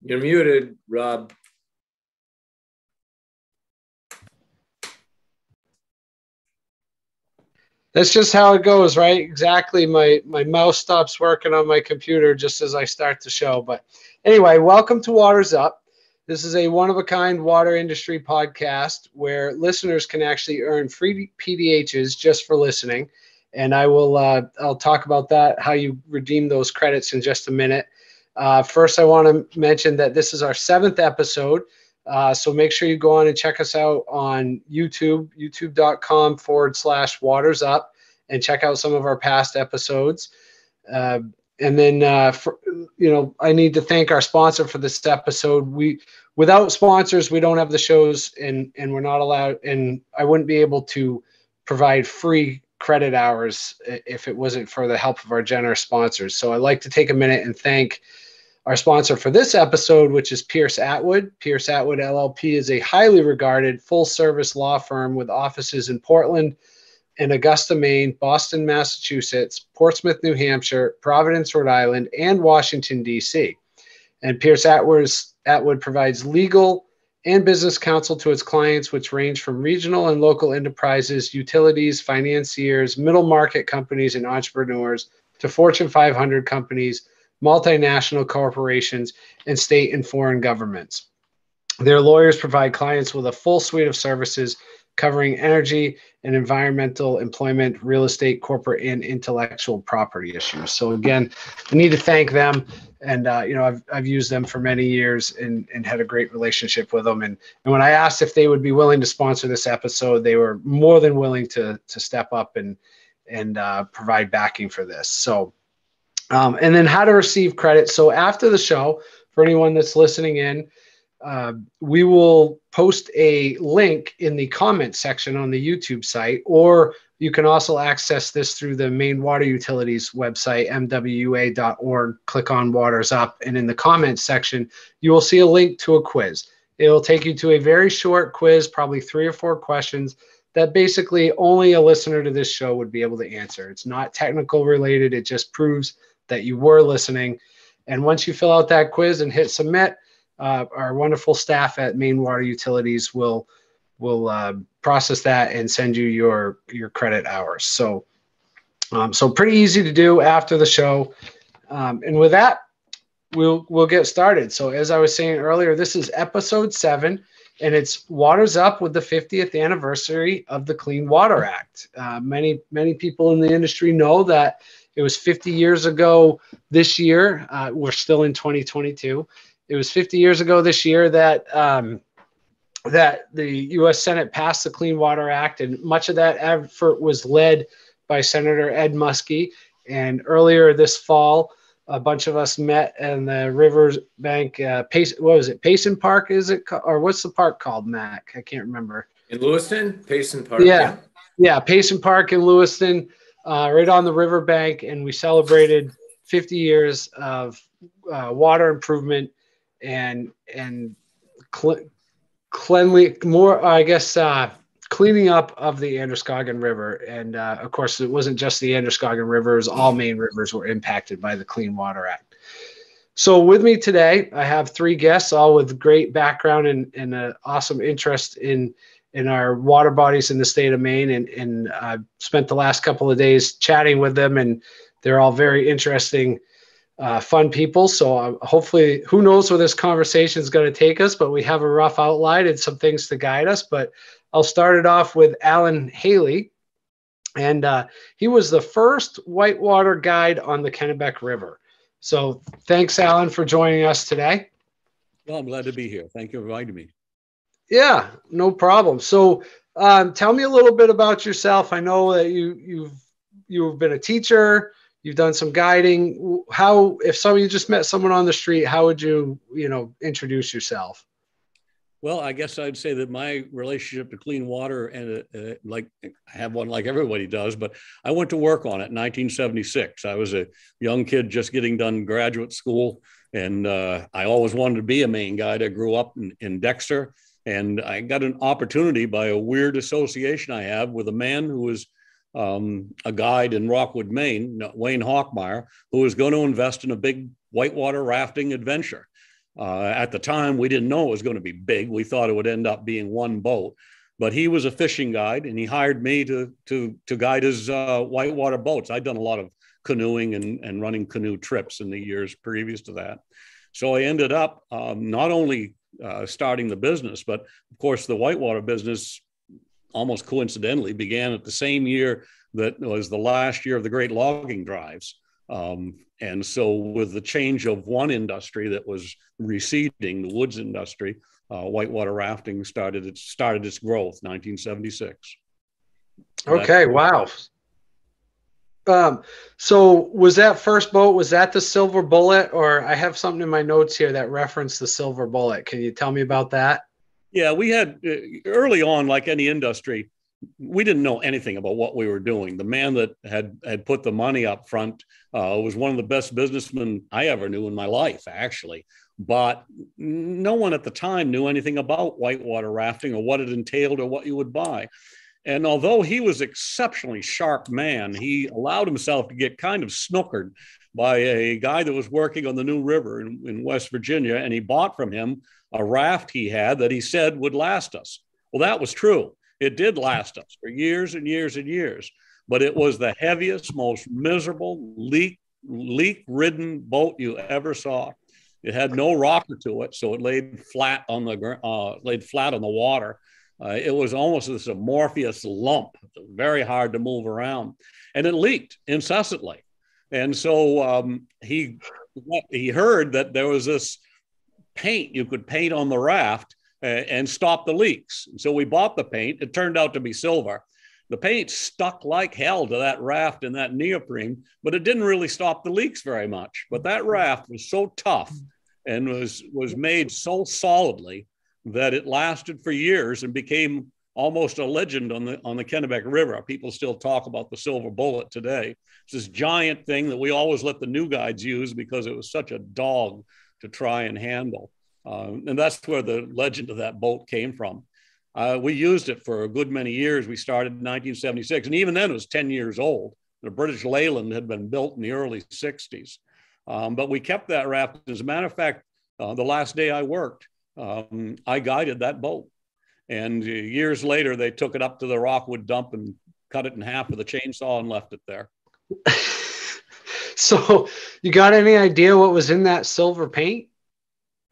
You're muted, Rob. That's just how it goes, right? Exactly. My mouse stops working on my computer just as I start the show. But anyway, welcome to Waters Up. This is a one-of-a-kind water industry podcast where listeners can actually earn free PDHs just for listening. And I'll talk about that, how you redeem those credits in just a minute. First, I want to mention that this is our 7th episode. So make sure you go on and check us out on YouTube, youtube.com/waters up, and check out some of our past episodes. And then, I need to thank our sponsor for this episode. Without sponsors, we don't have the shows, and we're not allowed, and I wouldn't be able to provide free credit hours if it wasn't for the help of our generous sponsors. So I'd like to take a minute and thank our sponsor for this episode, which is Pierce Atwood. Pierce Atwood LLP is a highly regarded full-service law firm with offices in Portland and Augusta, Maine, Boston, Massachusetts, Portsmouth, New Hampshire, Providence, Rhode Island, and Washington, D.C. And Pierce Atwood provides legal and business counsel to its clients, which range from regional and local enterprises, utilities, financiers, middle market companies, and entrepreneurs to Fortune 500 companies, multinational corporations, and state and foreign governments. Their lawyers provide clients with a full suite of services covering energy and environmental, employment, real estate, corporate, and intellectual property issues. So again, I need to thank them. And, I've used them for many years and had a great relationship with them. And when I asked if they would be willing to sponsor this episode, they were more than willing to step up and provide backing for this. So, and then how to receive credit. So after the show, for anyone that's listening in, we will post a link in the comment section on the YouTube site, or you can also access this through the Maine Water Utilities website, mwua.org. Click on Waters Up, and in the comments section, you will see a link to a quiz. It will take you to a very short quiz, probably 3 or 4 questions that basically only a listener to this show would be able to answer. It's not technical related. It just proves that you were listening. And once you fill out that quiz and hit submit, our wonderful staff at Maine Water Utilities will process that and send you your credit hours. So pretty easy to do after the show. And with that, we'll get started. So as I was saying earlier, this is episode 7, and it's Waters Up with the 50th anniversary of the Clean Water Act. Many people in the industry know that it was 50 years ago this year. We're still in 2022. It was 50 years ago this year that the U.S. Senate passed the Clean Water Act, and much of that effort was led by Senator Ed Muskie. And earlier this fall, a bunch of us met in the Riverbank, Payson Park, is it? Or what's the park called, Mac? I can't remember. In Lewiston? Payson Park. Yeah, Payson Park in Lewiston, right on the riverbank, and we celebrated 50 years of water improvement and cleanly more, I guess, cleaning up of the Androscoggin River. And of course, it wasn't just the Androscoggin River; it was all Maine rivers were impacted by the Clean Water Act. So with me today, I have 3 guests, all with great background and an awesome interest in our water bodies in the state of Maine. And I've spent the last couple of days chatting with them, and they're all very interesting, fun people. So hopefully, who knows where this conversation is going to take us, but we have a rough outline and some things to guide us. But I'll start it off with Alan Haley. And he was the first whitewater guide on the Kennebec River. So thanks, Alan, for joining us today. Well, I'm glad to be here. Thank you for inviting me. Yeah, no problem. So tell me a little bit about yourself. I know that you've been a teacher. You've done some guiding. If you just met someone on the street, how would you introduce yourself? Well, I guess I'd say that my relationship to clean water, and like I have one like everybody does, but I went to work on it in 1976. I was a young kid just getting done graduate school, and I always wanted to be a Maine guide. I grew up in Dexter, and I got an opportunity by a weird association I have with a man who was a guide in Rockwood, Maine, Wayne Hockmeyer, who was going to invest in a big whitewater rafting adventure. At the time, we didn't know it was going to be big. We thought it would end up being one boat. But he was a fishing guide, and he hired me to guide his whitewater boats. I'd done a lot of canoeing and running canoe trips in the years previous to that. So I ended up not only starting the business, but of course the whitewater business almost coincidentally began at the same year that was the last year of the great logging drives. And so with the change of one industry that was receding, the woods industry, whitewater rafting started its growth, 1976. Okay, wow. So was that first boat, was that the Silver Bullet? Or I have something in my notes here that referenced the Silver Bullet. Can you tell me about that? Yeah, we had early on, like any industry, we didn't know anything about what we were doing. The man that had put the money up front was one of the best businessmen I ever knew in my life, actually. But no one at the time knew anything about whitewater rafting or what it entailed or what you would buy. And although he was an exceptionally sharp man, he allowed himself to get kind of snookered by a guy that was working on the New River in West Virginia. And he bought from him a raft he had that he said would last us. Well, that was true. It did last us for years and years and years, but it was the heaviest, most miserable, leak-ridden boat you ever saw. It had no rocker to it, so it laid flat on the water. It was almost this amorphous lump, very hard to move around, and it leaked incessantly. And so he heard that there was this paint you could paint on the raft and stop the leaks. So we bought the paint. It turned out to be silver. The paint stuck like hell to that raft and that neoprene, but it didn't really stop the leaks very much. But that raft was so tough and was made so solidly that it lasted for years and became almost a legend on the Kennebec River. People still talk about the Silver Bullet today. It's this giant thing that we always let the new guides use because it was such a dog to try and handle. And that's where the legend of that boat came from. We used it for a good many years. We started in 1976, and even then it was 10 years old. The British Leyland had been built in the early 60s. But we kept that raft. As a matter of fact, the last day I worked, I guided that boat. And years later, they took it up to the Rockwood dump and cut it in half with a chainsaw and left it there. So you got any idea what was in that silver paint?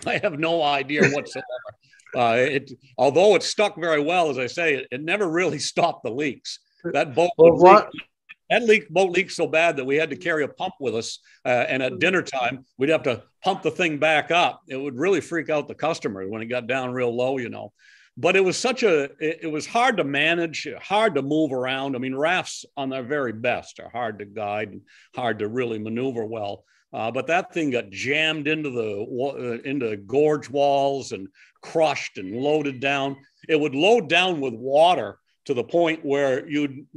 I have no idea whatsoever. Although it stuck very well, as I say, it never really stopped the leaks. That boat boat leaked so bad that we had to carry a pump with us. And at dinner time, we'd have to pump the thing back up. It would really freak out the customer when it got down real low, you know. But it was it was hard to manage, hard to move around. I mean, rafts on their very best are hard to guide and hard to really maneuver well. But that thing got jammed into gorge walls and crushed and loaded down. It would load down with water to the point where you'd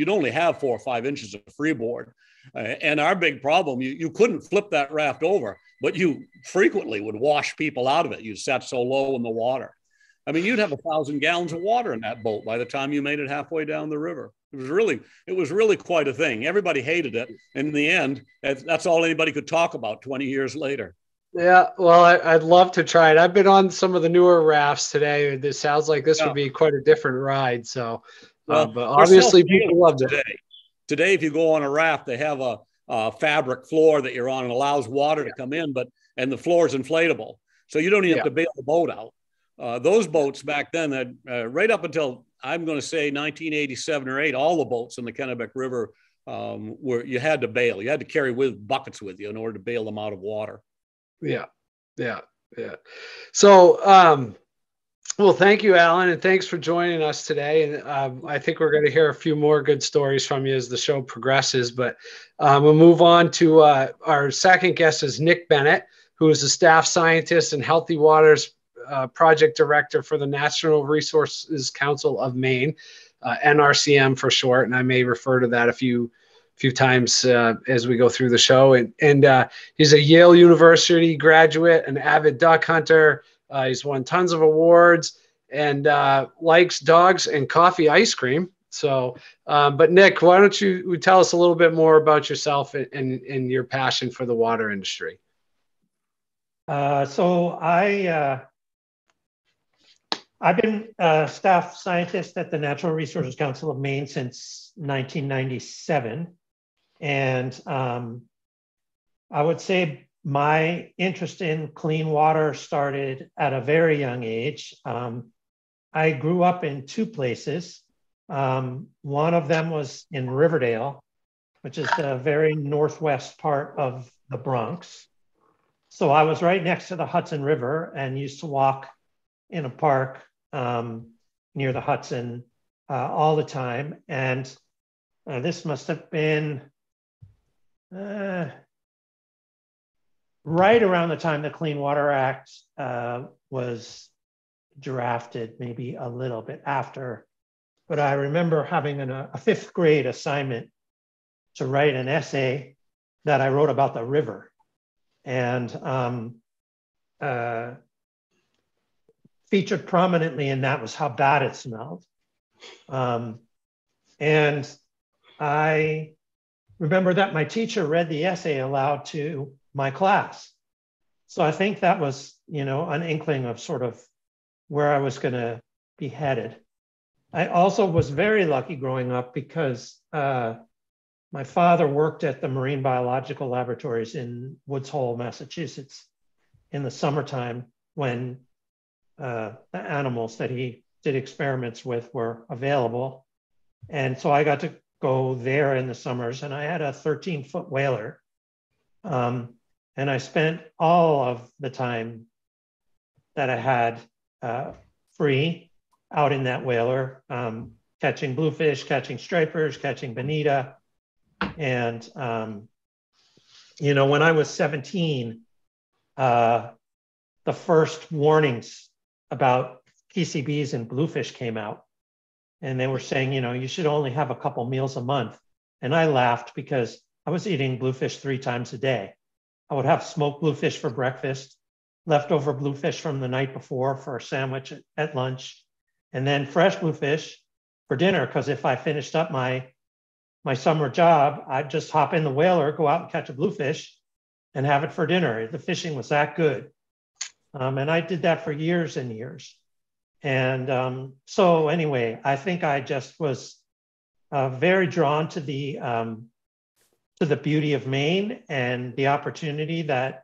only have 4 or 5 inches of freeboard. And our big problem, you couldn't flip that raft over, but you frequently would wash people out of it. You sat so low in the water. I mean, you'd have 1,000 gallons of water in that boat by the time you made it halfway down the river. It was really quite a thing. Everybody hated it. And in the end, that's all anybody could talk about 20 years later. Yeah, well, I'd love to try it. I've been on some of the newer rafts today. It sounds like this would be quite a different ride. So, but obviously people loved it. Today, if you go on a raft, they have a fabric floor that you're on and allows water to come in, and the floor is inflatable. So you don't even have to bail the boat out. Those boats back then, right up until, I'm going to say 1987 or 8, all the boats in the Kennebec River you had to bail. You had to carry buckets with you in order to bail them out of water. Yeah. So, well, thank you, Alan, and thanks for joining us today. And I think we're going to hear a few more good stories from you as the show progresses. But we'll move on to our second guest is Nick Bennett, who is a staff scientist and Healthy Waters project director for the Natural Resources Council of Maine, NRCM for short. And I may refer to that a few times as we go through the show. And he's a Yale University graduate, an avid duck hunter. He's won tons of awards and likes dogs and coffee ice cream. So, but Nick, why don't you tell us a little bit more about yourself and your passion for the water industry? I've been a staff scientist at the Natural Resources Council of Maine since 1997. And I would say my interest in clean water started at a very young age. I grew up in two places. One of them was in Riverdale, which is the very northwest part of the Bronx. So I was right next to the Hudson River and used to walk in a park near the Hudson all the time. And this must have been right around the time the Clean Water Act was drafted, maybe a little bit after. But I remember having a fifth grade assignment to write an essay that I wrote about the river. And featured prominently in that was how bad it smelled. And I remember that my teacher read the essay aloud to my class. So I think that was, an inkling of sort of where I was going to be headed. I also was very lucky growing up because my father worked at the Marine Biological Laboratories in Woods Hole, Massachusetts in the summertime when the animals that he did experiments with were available. And so I got to go there in the summers, and I had a 13-foot whaler. And I spent all of the time that I had free out in that whaler, catching bluefish, catching stripers, catching bonita. And, when I was 17, the first warnings about PCBs and bluefish came out. And they were saying, you should only have a couple meals a month. And I laughed because I was eating bluefish 3 times a day. I would have smoked bluefish for breakfast, leftover bluefish from the night before for a sandwich at lunch, and then fresh bluefish for dinner. Because if I finished up my summer job, I'd just hop in the whaler, go out and catch a bluefish and have it for dinner. The fishing was that good. And I did that for years and years. And so anyway, I think I just was very drawn to the beauty of Maine and the opportunity that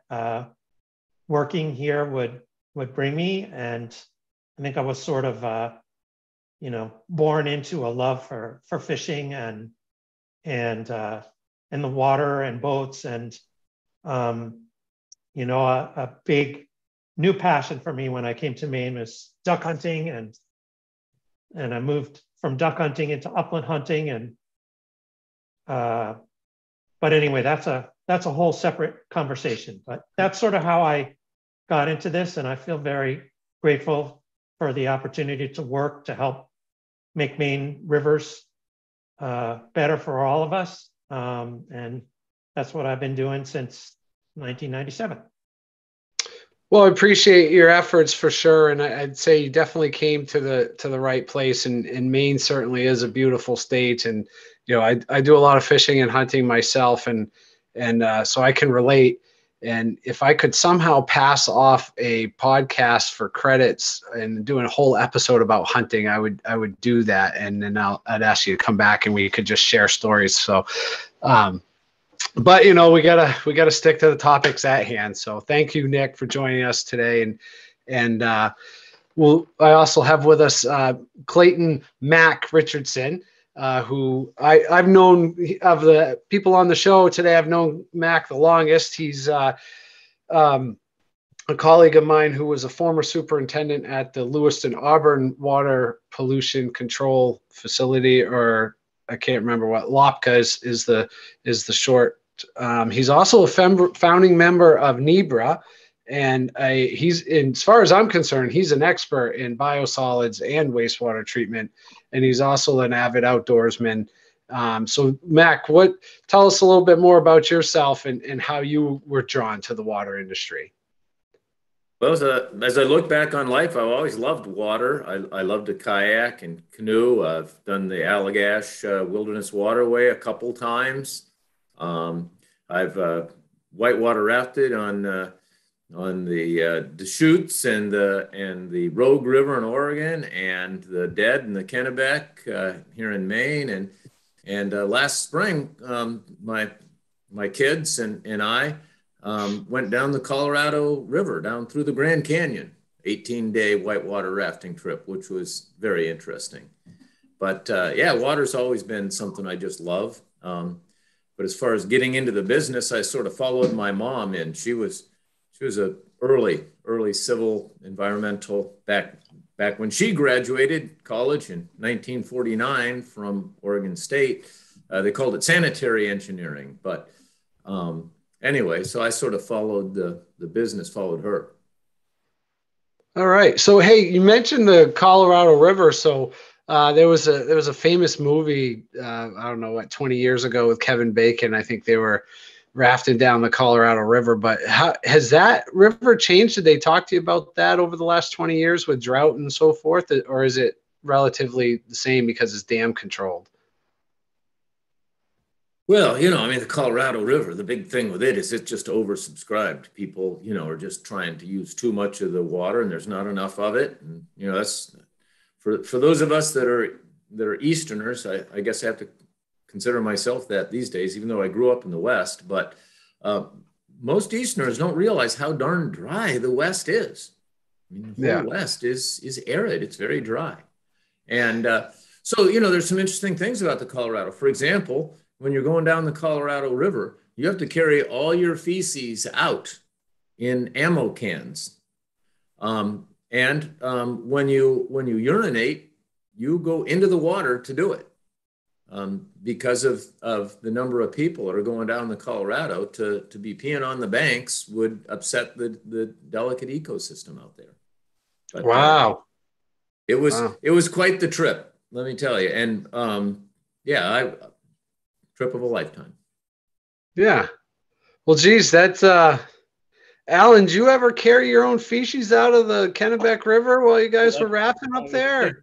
working here would bring me. And I think I was sort of, born into a love for fishing and the water and boats. And, a big new passion for me when I came to Maine was duck hunting. And I moved from duck hunting into upland hunting. And, but anyway, that's a whole separate conversation. But that's sort of how I got into this. And I feel very grateful for the opportunity to work to help make Maine rivers better for all of us. And that's what I've been doing since 1997. Well, I appreciate your efforts for sure, and I'd say you definitely came to the right place. And Maine certainly is a beautiful state, and I do a lot of fishing and hunting myself, and so I can relate. And if I could somehow pass off a podcast for credits and doing a whole episode about hunting, I would do that, and then I'd ask you to come back and we could just share stories. So. But we gotta stick to the topics at hand. So thank you, Nick, for joining us today. And I also have with us Clayton Mac Richardson, who I've known of the people on the show today. I've known Mac the longest. He's a colleague of mine who was a former superintendent at the Lewiston Auburn Water Pollution Control Facility, or I can't remember what LOPCA is the short. He's also a founding member of NEBRA, and as far as I'm concerned, he's an expert in biosolids and wastewater treatment, and he's also an avid outdoorsman. So Mac, tell us a little bit more about yourself and how you were drawn to the water industry. Well, as I look back on life, I've always loved water. I love to kayak and canoe. I've done the Allagash Wilderness Waterway a couple times. I've whitewater rafted on the Deschutes and the Rogue River in Oregon, and the Dead and the Kennebec here in Maine, and last spring my kids and I went down the Colorado River down through the Grand Canyon, 18-day whitewater rafting trip, which was very interesting. But yeah, water's always been something I just love. But as far as getting into the business, I sort of followed my mom in. She was a early civil environmental back when she graduated college in 1949 from Oregon State. They called it sanitary engineering. But anyway, so I sort of followed the business, followed her. All right. So, hey, you mentioned the Colorado River. So there was a famous movie, I don't know what, 20 years ago with Kevin Bacon. I think they were rafting down the Colorado River. But how has that river changed? Did they talk to you about that over the last 20 years with drought and so forth? Or is it relatively the same because it's dam controlled? Well, I mean, the Colorado River, the big thing with it is it's just oversubscribed. People, are just trying to use too much of the water, and there's not enough of it. And, that's for those of us that are Easterners. I guess I have to consider myself that these days, even though I grew up in the West. But most Easterners don't realize how darn dry the West is. I mean, the whole West is arid. It's very dry. And so, there's some interesting things about the Colorado. For example, when you're going down the Colorado River, you have to carry all your feces out in ammo cans. And when you urinate, you go into the water to do it because of the number of people that are going down the Colorado. To be peeing on the banks would upset the delicate ecosystem out there. But, wow. It was quite the trip, let me tell you. And trip of a lifetime. Yeah. Well, geez, that's Alan, did you ever carry your own feces out of the Kennebec River while you guys were rafting up there?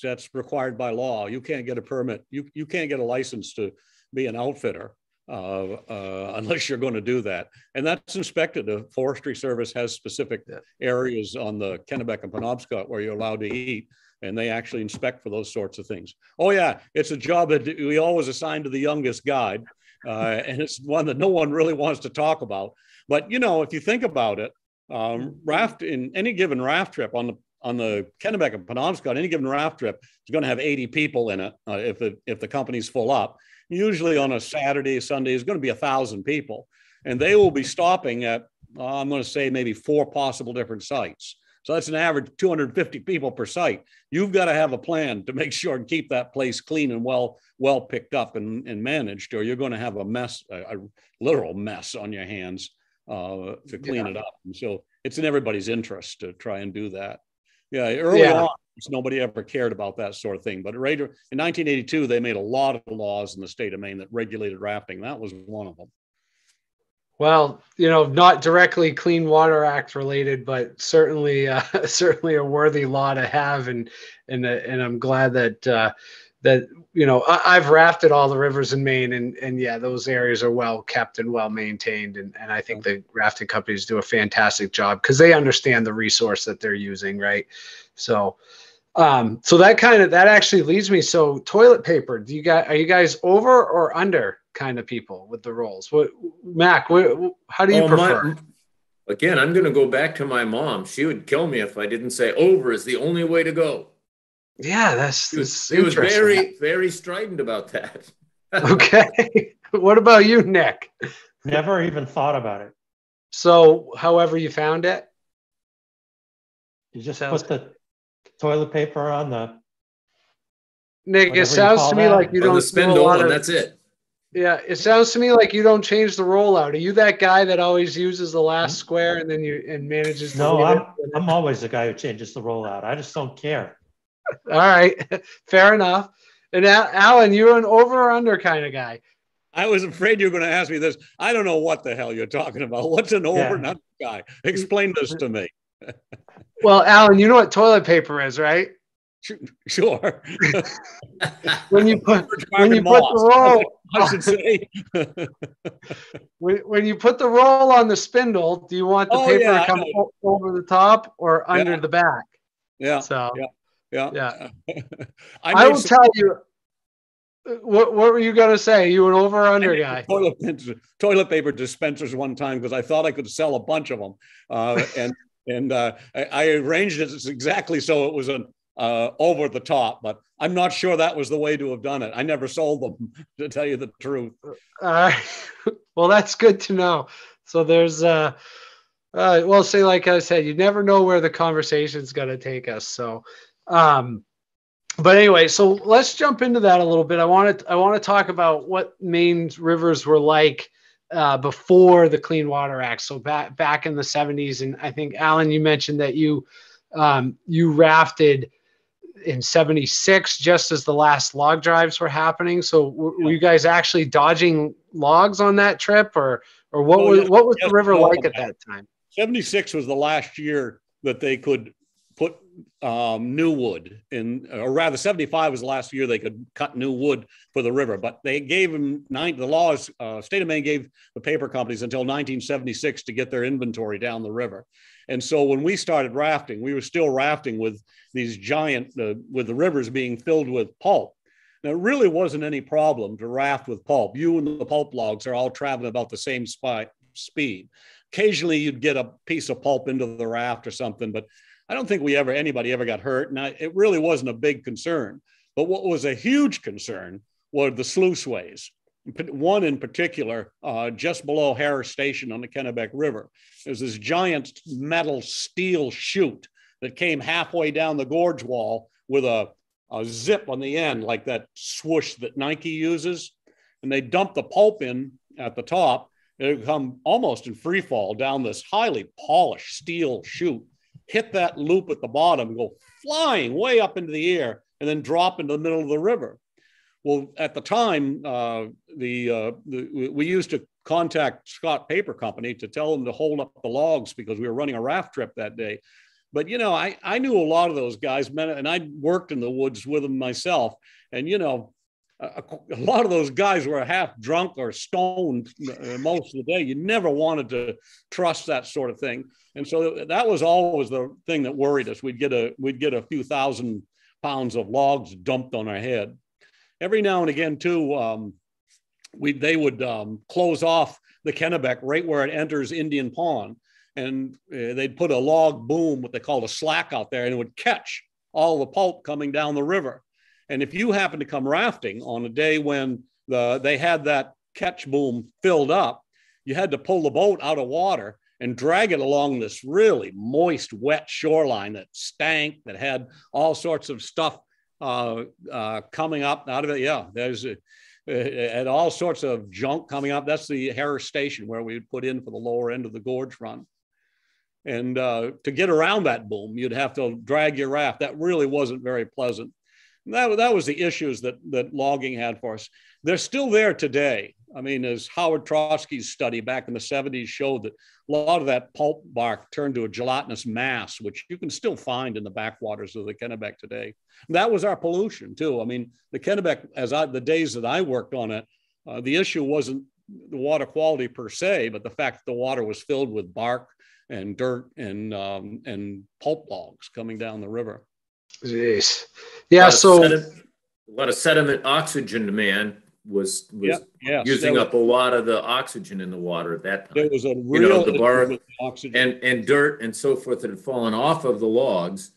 That's required by law. You can't get a permit. You can't get a license to be an outfitter unless you're going to do that. And that's inspected. The Forestry Service has specific areas on the Kennebec and Penobscot where you're allowed to eat. And they actually inspect for those sorts of things. Oh yeah, it's a job that we always assign to the youngest guide. And it's one that no one really wants to talk about. But, if you think about it, raft in any given raft trip on the Kennebec and Penobscot, any given raft trip is going to have 80 people in it if the company's full up. Usually on a Saturday, Sunday, is going to be 1,000 people. And they will be stopping at, I'm going to say maybe 4 possible different sites. So that's an average 250 people per site. You've got to have a plan to make sure and keep that place clean and well picked up and managed, or you're going to have a mess, a literal mess on your hands to clean it up. And so it's in everybody's interest to try and do that. Yeah, early on, nobody ever cared about that sort of thing. But in 1982, they made a lot of laws in the state of Maine that regulated rafting. That was one of them. Well, not directly Clean Water Act related, but certainly a worthy law to have, and I'm glad that I've rafted all the rivers in Maine, and yeah, those areas are well kept and well maintained, and I think the rafting companies do a fantastic job because they understand the resource that they're using, right? So that actually leads me. So toilet paper, are you guys over or under kind of people with the rolls? Mac, how do you prefer? Again, I'm going to go back to my mom. She would kill me if I didn't say over is the only way to go. Yeah, She was very, very strident about that. Okay. What about you, Nick? Never even thought about it. So however you found it? You just put the toilet paper on the... Nick, it sounds to me like you don't... the spindle, and that's it. Yeah, it sounds to me like you don't change the rollout. Are you that guy that always uses the last square and then manages to... No, I'm always the guy who changes the rollout. I just don't care. All right, fair enough. And Alan, you're an over or under kind of guy. I was afraid you were going to ask me this. I don't know what the hell you're talking about. What's an over and under guy? Explain this to me. Well, Alan, you know what toilet paper is, right? Sure. When you put the roll, I should say. when you put the roll on the spindle, do you want the paper to come over the top or under the back? Yeah. So yeah. I will tell you. What were you gonna say? You an over or under guy? Toilet paper dispensers one time because I thought I could sell a bunch of them, I arranged it exactly so it was an over the top. But I'm not sure that was the way to have done it. I never sold them, to tell you the truth. Well, that's good to know. So there's well, say like I said, you never know where the conversation's gonna take us. So. But anyway, so let's jump into that a little bit. I want to talk about what Maine's rivers were like before the Clean Water Act. So back in the 70s, and I think Alan, you mentioned that you rafted in 76 just as the last log drives were happening. So were you guys actually dodging logs on that trip, or what was the river like at that time? 76 was the last year that they could put new wood in, or rather 75 was the last year they could cut new wood for the river, but they gave them state of Maine gave the paper companies until 1976 to get their inventory down the river. And so when we started rafting, we were still rafting with these giant, with the rivers being filled with pulp. Now, it really wasn't any problem to raft with pulp. You and the pulp logs are all traveling about the same speed. Occasionally you'd get a piece of pulp into the raft or something, but I don't think anybody ever got hurt. And it really wasn't a big concern. But what was a huge concern were the sluiceways. One in particular, just below Harris Station on the Kennebec River. There's this giant metal steel chute that came halfway down the gorge wall with a zip on the end, like that swoosh that Nike uses. And they dump the pulp in at the top. It would come almost in free fall down this highly polished steel chute, hit that loop at the bottom, go flying way up into the air, and then drop into the middle of the river. Well, at the time, we used to contact Scott Paper Company to tell them to hold up the logs because we were running a raft trip that day. But, I knew a lot of those guys, and I worked in the woods with them myself. And, a lot of those guys were half drunk or stoned most of the day. You never wanted to trust that sort of thing. And so that was always the thing that worried us. We'd get a few thousand pounds of logs dumped on our head. Every now and again, too, they would close off the Kennebec right where it enters Indian Pond. And they'd put a log boom, what they called a slack out there, and it would catch all the pulp coming down the river. And if you happen to come rafting on a day when they had that catch boom filled up, you had to pull the boat out of water and drag it along this really moist, wet shoreline that stank, that had all sorts of stuff coming up out of it. Yeah, had all sorts of junk coming up. That's the Harris Station where we would put in for the lower end of the gorge run. And to get around that boom, you'd have to drag your raft. That really wasn't very pleasant. That was the issues that logging had for us. They're still there today. I mean, as Howard Trotsky's study back in the 70s showed, that a lot of that pulp bark turned to a gelatinous mass, which you can still find in the backwaters of the Kennebec today. And that was our pollution too. I mean, the Kennebec, the days that I worked on it, the issue wasn't the water quality per se, but the fact that the water was filled with bark and dirt and pulp logs coming down the river. Jeez. Yeah. A lot of sediment oxygen demand was using up a lot of the oxygen in the water at that time. There was a real the bark and dirt and so forth that had fallen off of the logs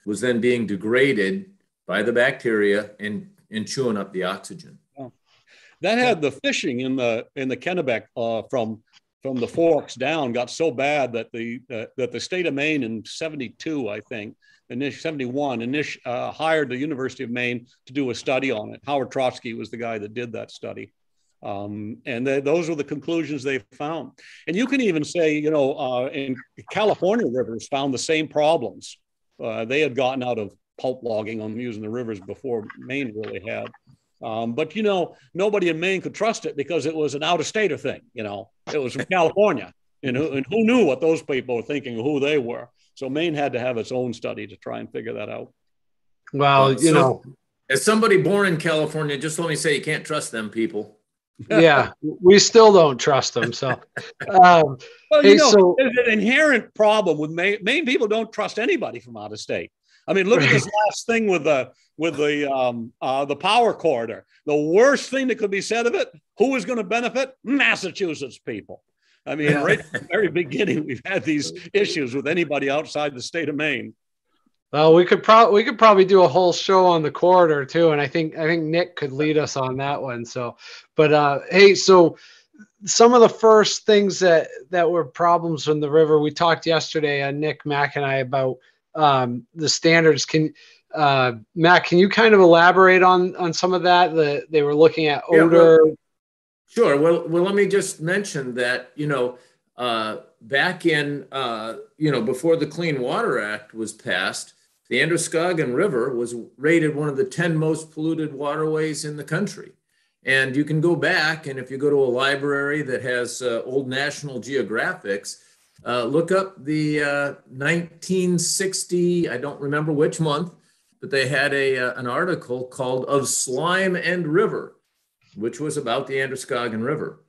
was then being degraded by the bacteria and chewing up the oxygen. That had the fishing in the Kennebec from the Forks down got so bad that the state of Maine in 72, I think, 71, hired the University of Maine to do a study on it. Howard Trotsky was the guy that did that study. Those were the conclusions they found. And you can even say, in California rivers found the same problems. They had gotten out of pulp logging on using the rivers before Maine really had. But nobody in Maine could trust it because it was an out-of-stater thing. It was from California, and who knew what those people were thinking, or who they were. So Maine had to have its own study to try and figure that out. Well, you know, as somebody born in California, just let me say, you can't trust them people. yeah, we still don't trust them. So, well, hey, so there's an inherent problem with Maine people don't trust anybody from out of state. I mean, look at this last thing with the power corridor. The worst thing that could be said of it, who is going to benefit? Massachusetts people. I mean, right from the very beginning, we've had these issues with anybody outside the state of Maine. well, we could probably do a whole show on the corridor too, and I think Nick could lead us on that one. So, but hey, so some of the first things that were problems in the river, we talked yesterday, Nick, Mac, and I, about the standards. Mac, can you kind of elaborate on some of that? They were looking at odor. Well, sure. Well, let me just mention that, back in, before the Clean Water Act was passed, the Androscoggin River was rated one of the 10 most polluted waterways in the country. And you can go back, and if you go to a library that has old National Geographics, look up the 1960, I don't remember which month, but they had an article called Of Slime and River, which was about the Androscoggin River.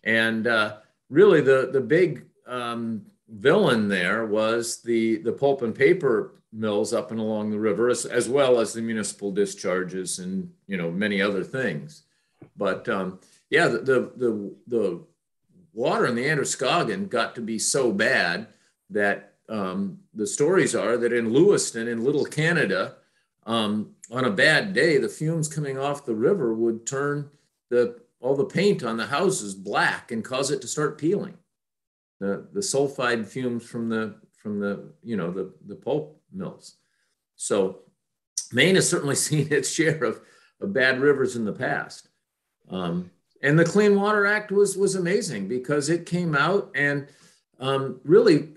And really the big villain there was the pulp and paper mills up and along the river, as well as the municipal discharges and, many other things. But the water in the Androscoggin got to be so bad that the stories are that in Lewiston, in Little Canada, on a bad day, the fumes coming off the river would turn all the paint on the houses black and cause it to start peeling. The sulfide fumes from the pulp mills. So Maine has certainly seen its share of bad rivers in the past. And the Clean Water Act was amazing because it came out and really,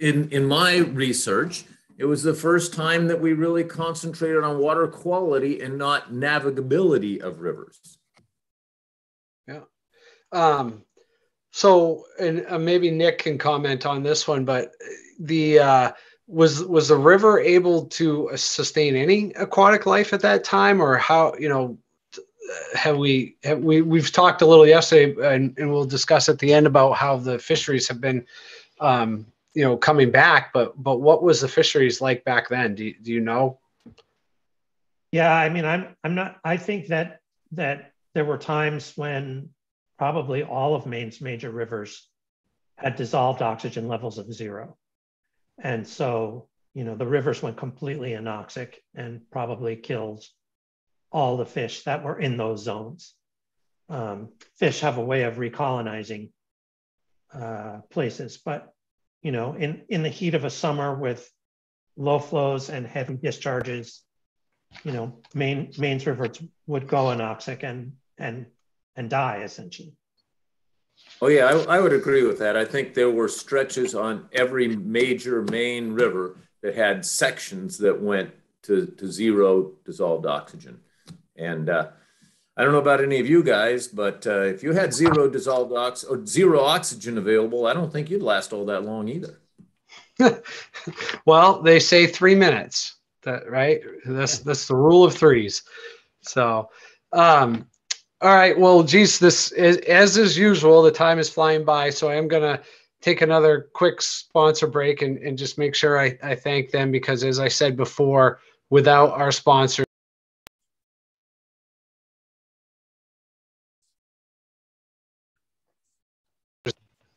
in my research, it was the first time that we really concentrated on water quality and not navigability of rivers. Yeah. So, and maybe Nick can comment on this one, but was the river able to sustain any aquatic life at that time, or how, we've talked a little yesterday, and we'll discuss at the end about how the fisheries have been, coming back, but what was the fisheries like back then? Do you know? Yeah, I mean, I think that there were times when probably all of Maine's major rivers had dissolved oxygen levels of 0. And so, the rivers went completely anoxic and probably killed all the fish that were in those zones. Fish have a way of recolonizing places, but in the heat of a summer with low flows and heavy discharges, Maine's rivers would go anoxic and die essentially. Oh yeah, I would agree with that. I think there were stretches on every major Maine river that had sections that went to 0 dissolved oxygen. And I don't know about any of you guys, but if you had 0 dissolved or 0 oxygen available, I don't think you'd last all that long either. Well, they say 3 minutes, right? That's the rule of threes. So, all right. Well, geez, this is, as is usual, the time is flying by. So I'm going to take another quick sponsor break and just make sure I thank them, because as I said before, without our sponsors,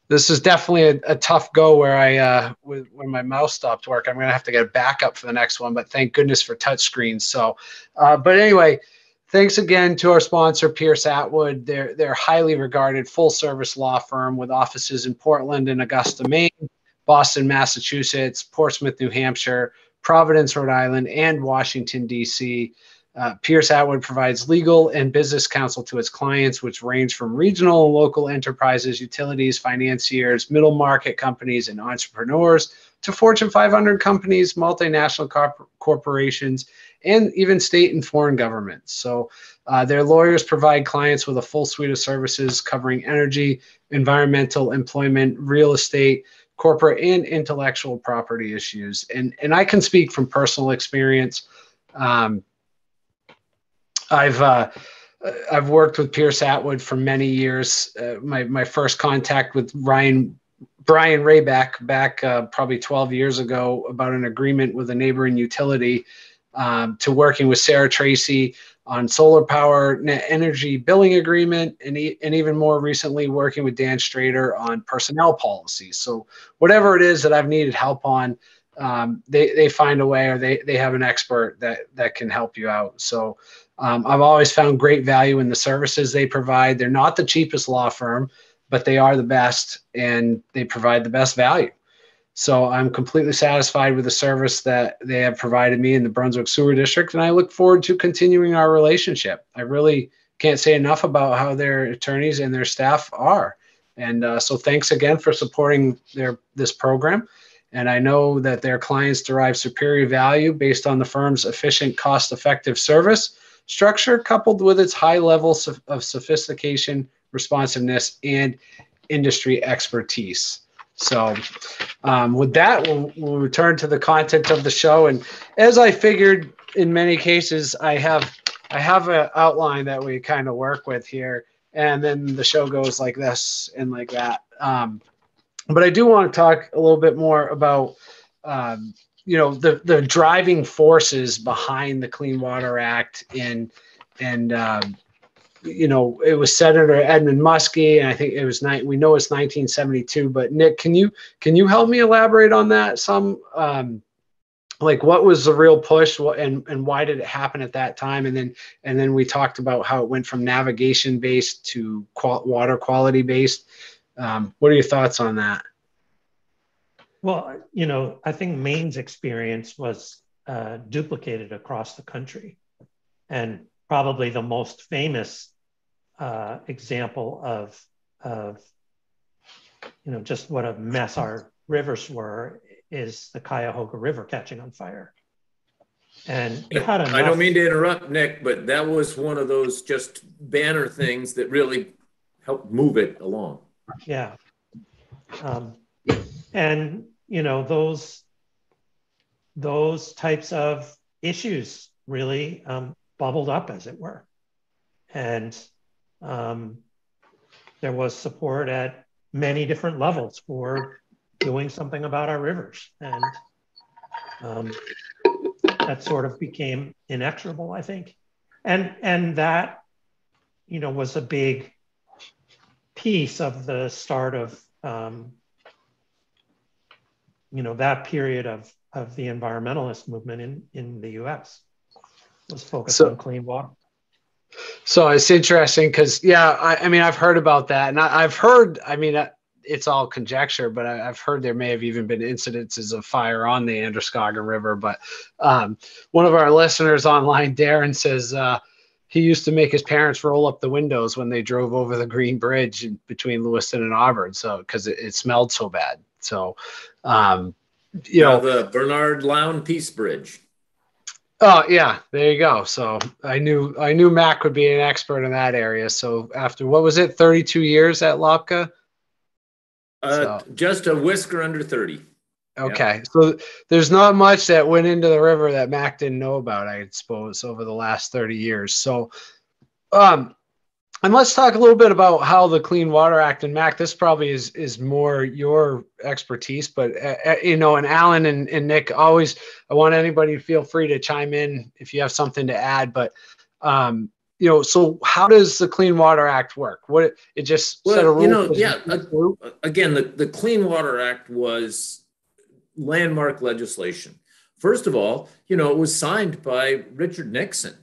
this is definitely a tough go where when my mouse stopped working. I'm going to have to get a backup for the next one, but thank goodness for touchscreens. So, but anyway, thanks again to our sponsor, Pierce Atwood. They're highly regarded full-service law firm with offices in Portland and Augusta, Maine, Boston, Massachusetts, Portsmouth, New Hampshire, Providence, Rhode Island, and Washington, D.C. Pierce Atwood provides legal and business counsel to its clients, which range from regional and local enterprises, utilities, financiers, middle market companies, and entrepreneurs, to Fortune 500 companies, multinational corporations, and even state and foreign governments. So their lawyers provide clients with a full suite of services covering energy, environmental, employment, real estate, corporate, and intellectual property issues. And I can speak from personal experience. Um, I've worked with Pierce Atwood for many years. My first contact with Brian Rayback back probably 12 years ago about an agreement with a neighboring utility, to working with Sarah Tracy on solar power net energy billing agreement, and even more recently working with Dan Strader on personnel policies. So whatever it is that I've needed help on, they find a way, or they have an expert that can help you out. So I've always found great value in the services they provide. They're not the cheapest law firm, but they are the best, and they provide the best value. So I'm completely satisfied with the service that they have provided me in the Brunswick Sewer District, and I look forward to continuing our relationship. I really can't say enough about how their attorneys and their staff are. And so thanks again for supporting this program. And I know that their clients derive superior value based on the firm's efficient, cost-effective service structure, coupled with its high levels of sophistication, responsiveness, and industry expertise. So with that, we'll return to the content of the show. And as I figured, in many cases, I have an outline that we kind of work with here, and then the show goes like this and like that. But I do want to talk a little bit more about the driving forces behind the Clean Water Act, and it was Senator Edmund Muskie, and I think it was we know it's 1972. But Nick, can you help me elaborate on that some? Like, what was the real push, and why did it happen at that time? And then we talked about how it went from navigation based to water quality based. What are your thoughts on that? Well, I think Maine's experience was duplicated across the country, and probably the most famous example of just what a mess our rivers were is the Cuyahoga River catching on fire. And it had enough... I don't mean to interrupt, Nick, but that was one of those just banner things that really helped move it along. Yeah. And those types of issues really bubbled up, as it were. And there was support at many different levels for doing something about our rivers. And that sort of became inexorable, I think. And that, was a big piece of the start of, that period of the environmentalist movement in the US was focused on clean water. So it's interesting because, I've heard about that, and I've heard, it's all conjecture, but I've heard there may have even been incidences of fire on the Androscoggin River. But one of our listeners online, Darren, says he used to make his parents roll up the windows when they drove over the Green Bridge between Lewiston and Auburn, so because it smelled so bad. So, the Bernard Lown Peace Bridge. Oh yeah, there you go. So I knew Mac would be an expert in that area. So after, what was it, 32 years at Lopka? Just a whisker under 30. Okay, yeah. So there's not much that went into the river that Mac didn't know about, I suppose, over the last 30 years. So, and let's talk a little bit about how the Clean Water Act, and Mac, this probably is more your expertise, but and Alan and Nick, always, I want anybody to feel free to chime in if you have something to add. But so how does the Clean Water Act work? What it just set a rule? Again, the Clean Water Act was landmark legislation. First of all, it was signed by Richard Nixon.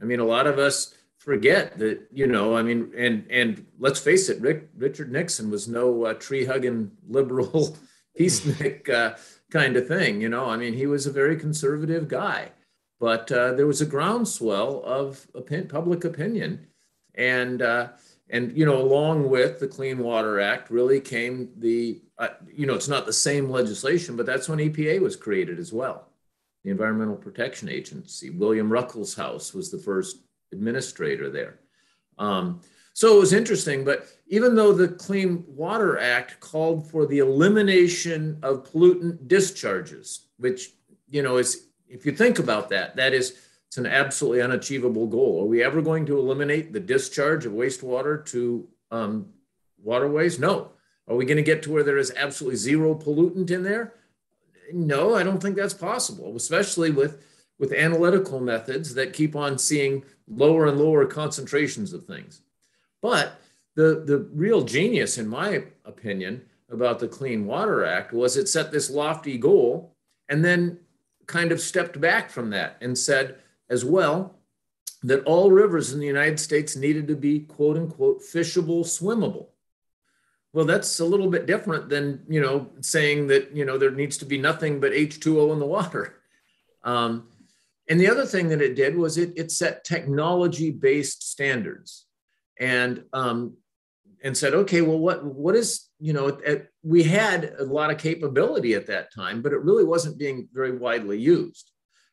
A lot of us forget that, and let's face it, Richard Nixon was no tree-hugging liberal peacenik kind of thing. He was a very conservative guy, but there was a groundswell of public opinion, and along with the Clean Water Act really came the, it's not the same legislation, but that's when EPA was created as well, the Environmental Protection Agency. William Ruckelshaus was the first administrator there. So it was interesting, but even though the Clean Water Act called for the elimination of pollutant discharges, which, is, if you think about that, that is It's an absolutely unachievable goal. Are we ever going to eliminate the discharge of wastewater to waterways? No. Are we going to get to where there is absolutely zero pollutant in there? No, I don't think that's possible, especially with analytical methods that keep on seeing lower and lower concentrations of things. But the real genius, in my opinion, about the Clean Water Act was it set this lofty goal and then kind of stepped back from that and said as well that all rivers in the United States needed to be, quote unquote, fishable, swimmable. Well, that's a little bit different than, saying that, there needs to be nothing but H2O in the water. And the other thing that it did was it set technology-based standards and said, okay, well, what is, we had a lot of capability at that time, but it really wasn't being very widely used.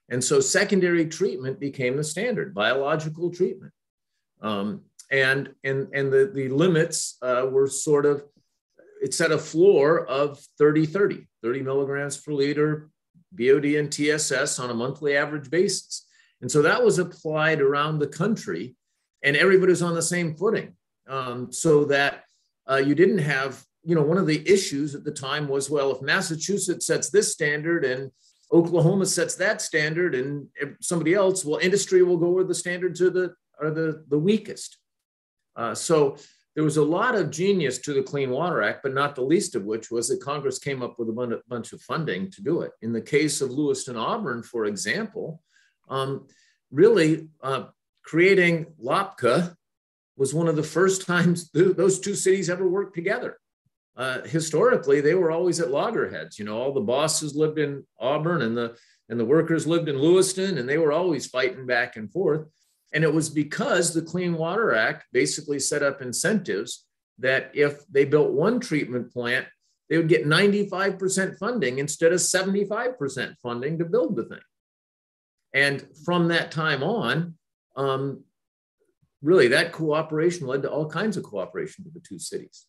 And so secondary treatment became the standard, biological treatment. And the limits were sort of, it set a floor of 30 milligrams per liter BOD and TSS on a monthly average basis. And so that was applied around the country and everybody was on the same footing. So that you didn't have, one of the issues at the time was, well, if Massachusetts sets this standard and Oklahoma sets that standard and somebody else, well, industry will go where the standards are the weakest. So there was a lot of genius to the Clean Water Act, but not the least of which was that Congress came up with a bunch of funding to do it. In the case of Lewiston Auburn, for example, really creating LAPCA was one of the first times those two cities ever worked together. Historically, they were always at loggerheads. All the bosses lived in Auburn and the workers lived in Lewiston, and they were always fighting back and forth. And it was because the Clean Water Act basically set up incentives that if they built one treatment plant, they would get 95% funding instead of 75% funding to build the thing. And from that time on, really that cooperation led to all kinds of cooperation with the two cities.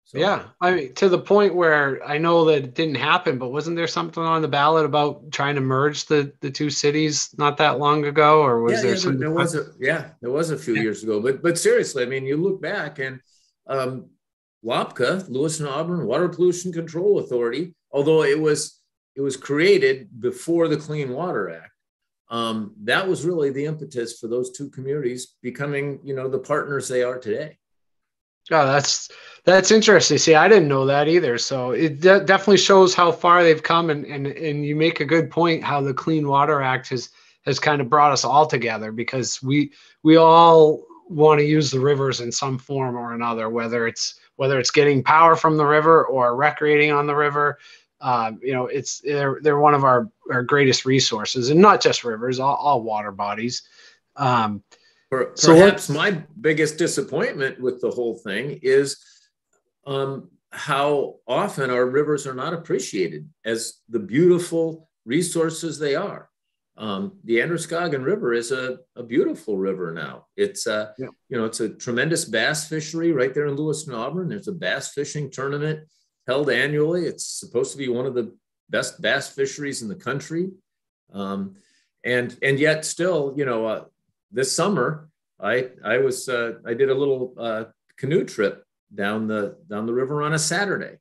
So, yeah, I mean, to the point where I know that it didn't happen, but wasn't there something on the ballot about trying to merge the two cities not that long ago, or was there something? There was a few years ago, but seriously, I mean, you look back and LAPCA, Lewiston Auburn Water Pollution Control Authority, although it was created before the Clean Water Act, that was really the impetus for those two communities becoming, the partners they are today. Oh, that's interesting. See, I didn't know that either. So it definitely shows how far they've come. And you make a good point how the Clean Water Act has kind of brought us all together, because we all want to use the rivers in some form or another, whether it's getting power from the river or recreating on the river. They're one of our greatest resources, and not just rivers, all water bodies. Perhaps my biggest disappointment with the whole thing is how often our rivers are not appreciated as the beautiful resources they are. The Androscoggin River is a beautiful river now. It's it's a tremendous bass fishery right there in Lewiston, Auburn. There's a bass fishing tournament held annually. It's supposed to be one of the best bass fisheries in the country, and yet still, this summer, I did a little canoe trip down the river on a Saturday,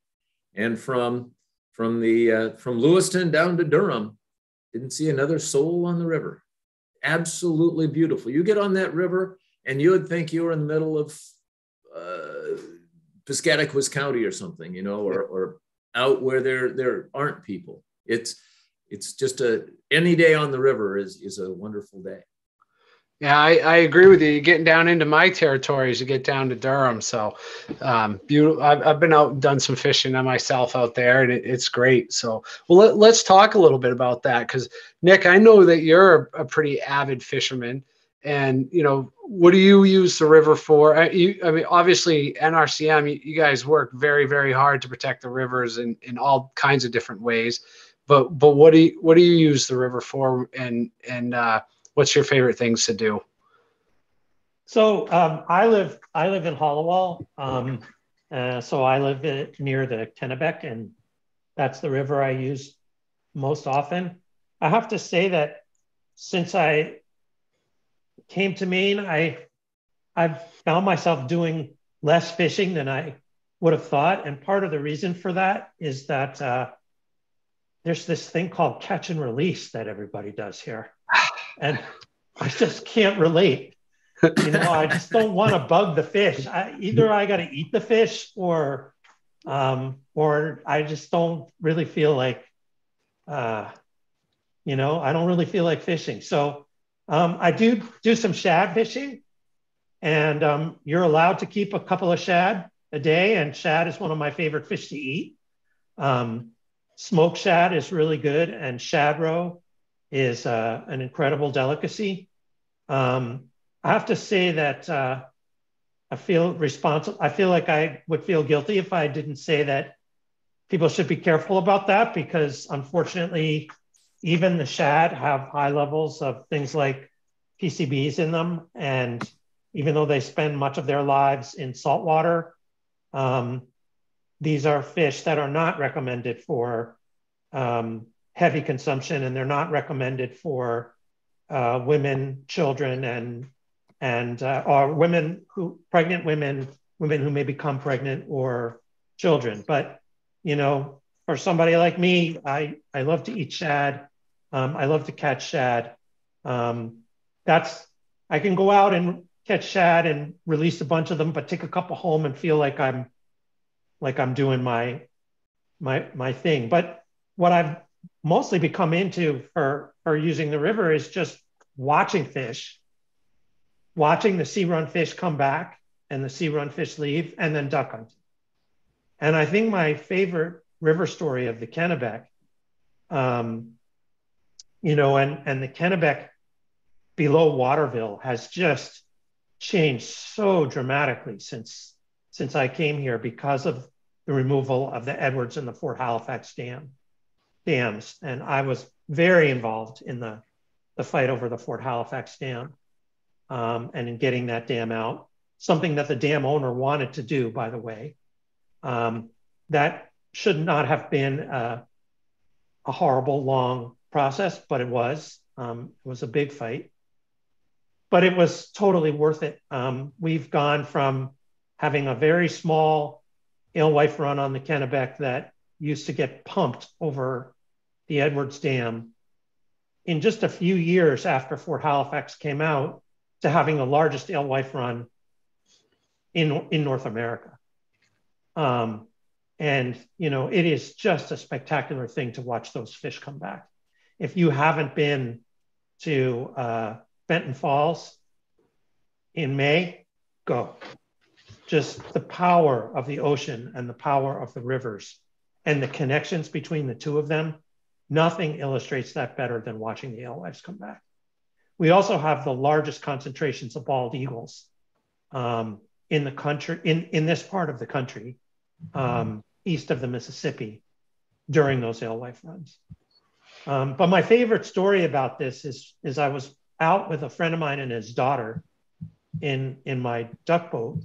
and from Lewiston down to Durham, didn't see another soul on the river. Absolutely beautiful. You get on that river, and you would think you were in the middle of Piscataquis County or something, or out where there aren't people. It's just any day on the river is a wonderful day. Yeah, I agree with you. You're getting down into my territory as you get down to Durham. So beautiful. I've been out and done some fishing on myself out there, and it's great. So, well, let's talk a little bit about that, because Nick, I know that you're a pretty avid fisherman, and what do you use the river for? I mean, obviously NRCM, you guys work very, very hard to protect the rivers in all kinds of different ways. But what do you use the river for, and what's your favorite things to do? So I live in Hollowell. So I live near the Kennebec, and that's the river I use most often. I have to say that since I came to Maine, I've found myself doing less fishing than I would have thought. And part of the reason for that is that there's this thing called catch and release that everybody does here. And I just can't relate. You know, I just don't want to bug the fish. Either I got to eat the fish or I just don't really feel like, you know, I don't really feel like fishing. So I do some shad fishing, and you're allowed to keep a couple of shad a day. And shad is one of my favorite fish to eat. Smoked shad is really good, and shad roe is an incredible delicacy. I have to say that I feel responsible. I feel like I would feel guilty if I didn't say that people should be careful about that, because unfortunately, even the shad have high levels of things like PCBs in them. And even though they spend much of their lives in saltwater, these are fish that are not recommended for heavy consumption, and they're not recommended for women, children, or pregnant women who may become pregnant, or children. But, you know, for somebody like me, I love to eat shad. I love to catch shad. I can go out and catch shad and release a bunch of them, but take a couple home and feel like I'm doing my thing. But what I've mostly become into for using the river is just watching fish, watching the sea run fish come back and the sea run fish leave, and then duck hunting. And I think my favorite river story of the Kennebec, you know, and the Kennebec below Waterville has just changed so dramatically since I came here, because of the removal of the Edwards and the Fort Halifax dams. And I was very involved in the fight over the Fort Halifax dam, and in getting that dam out, something that the dam owner wanted to do, by the way. That should not have been a horrible, long process, but it was. It was a big fight, but it was totally worth it. We've gone from having a very small alewife run on the Kennebec that used to get pumped over the Edwards Dam in just a few years after Fort Halifax came out, to having the largest alewife run in North America. And, you know, it is just a spectacular thing to watch those fish come back. If you haven't been to Benton Falls in May, go. Just the power of the ocean and the power of the rivers and the connections between the two of them. Nothing illustrates that better than watching the alewives come back. We also have the largest concentrations of bald eagles in the country, in this part of the country, east of the Mississippi, during those alewife runs. But my favorite story about this is I was out with a friend of mine and his daughter in my duck boat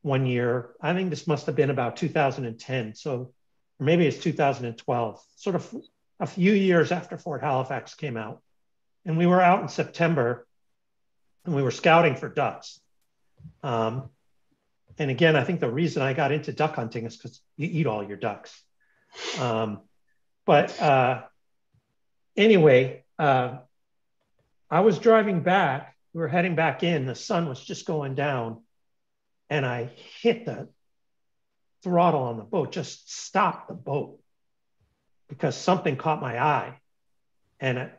one year. I think this must have been about 2010. So maybe it's 2012, sort of a few years after Fort Halifax came out. And we were out in September and we were scouting for ducks. And again, I think the reason I got into duck hunting is because you eat all your ducks. Anyway, I was driving back. We were heading back in. The sun was just going down. And I hit the throttle on the boat, just stopped the boat, because something caught my eye. And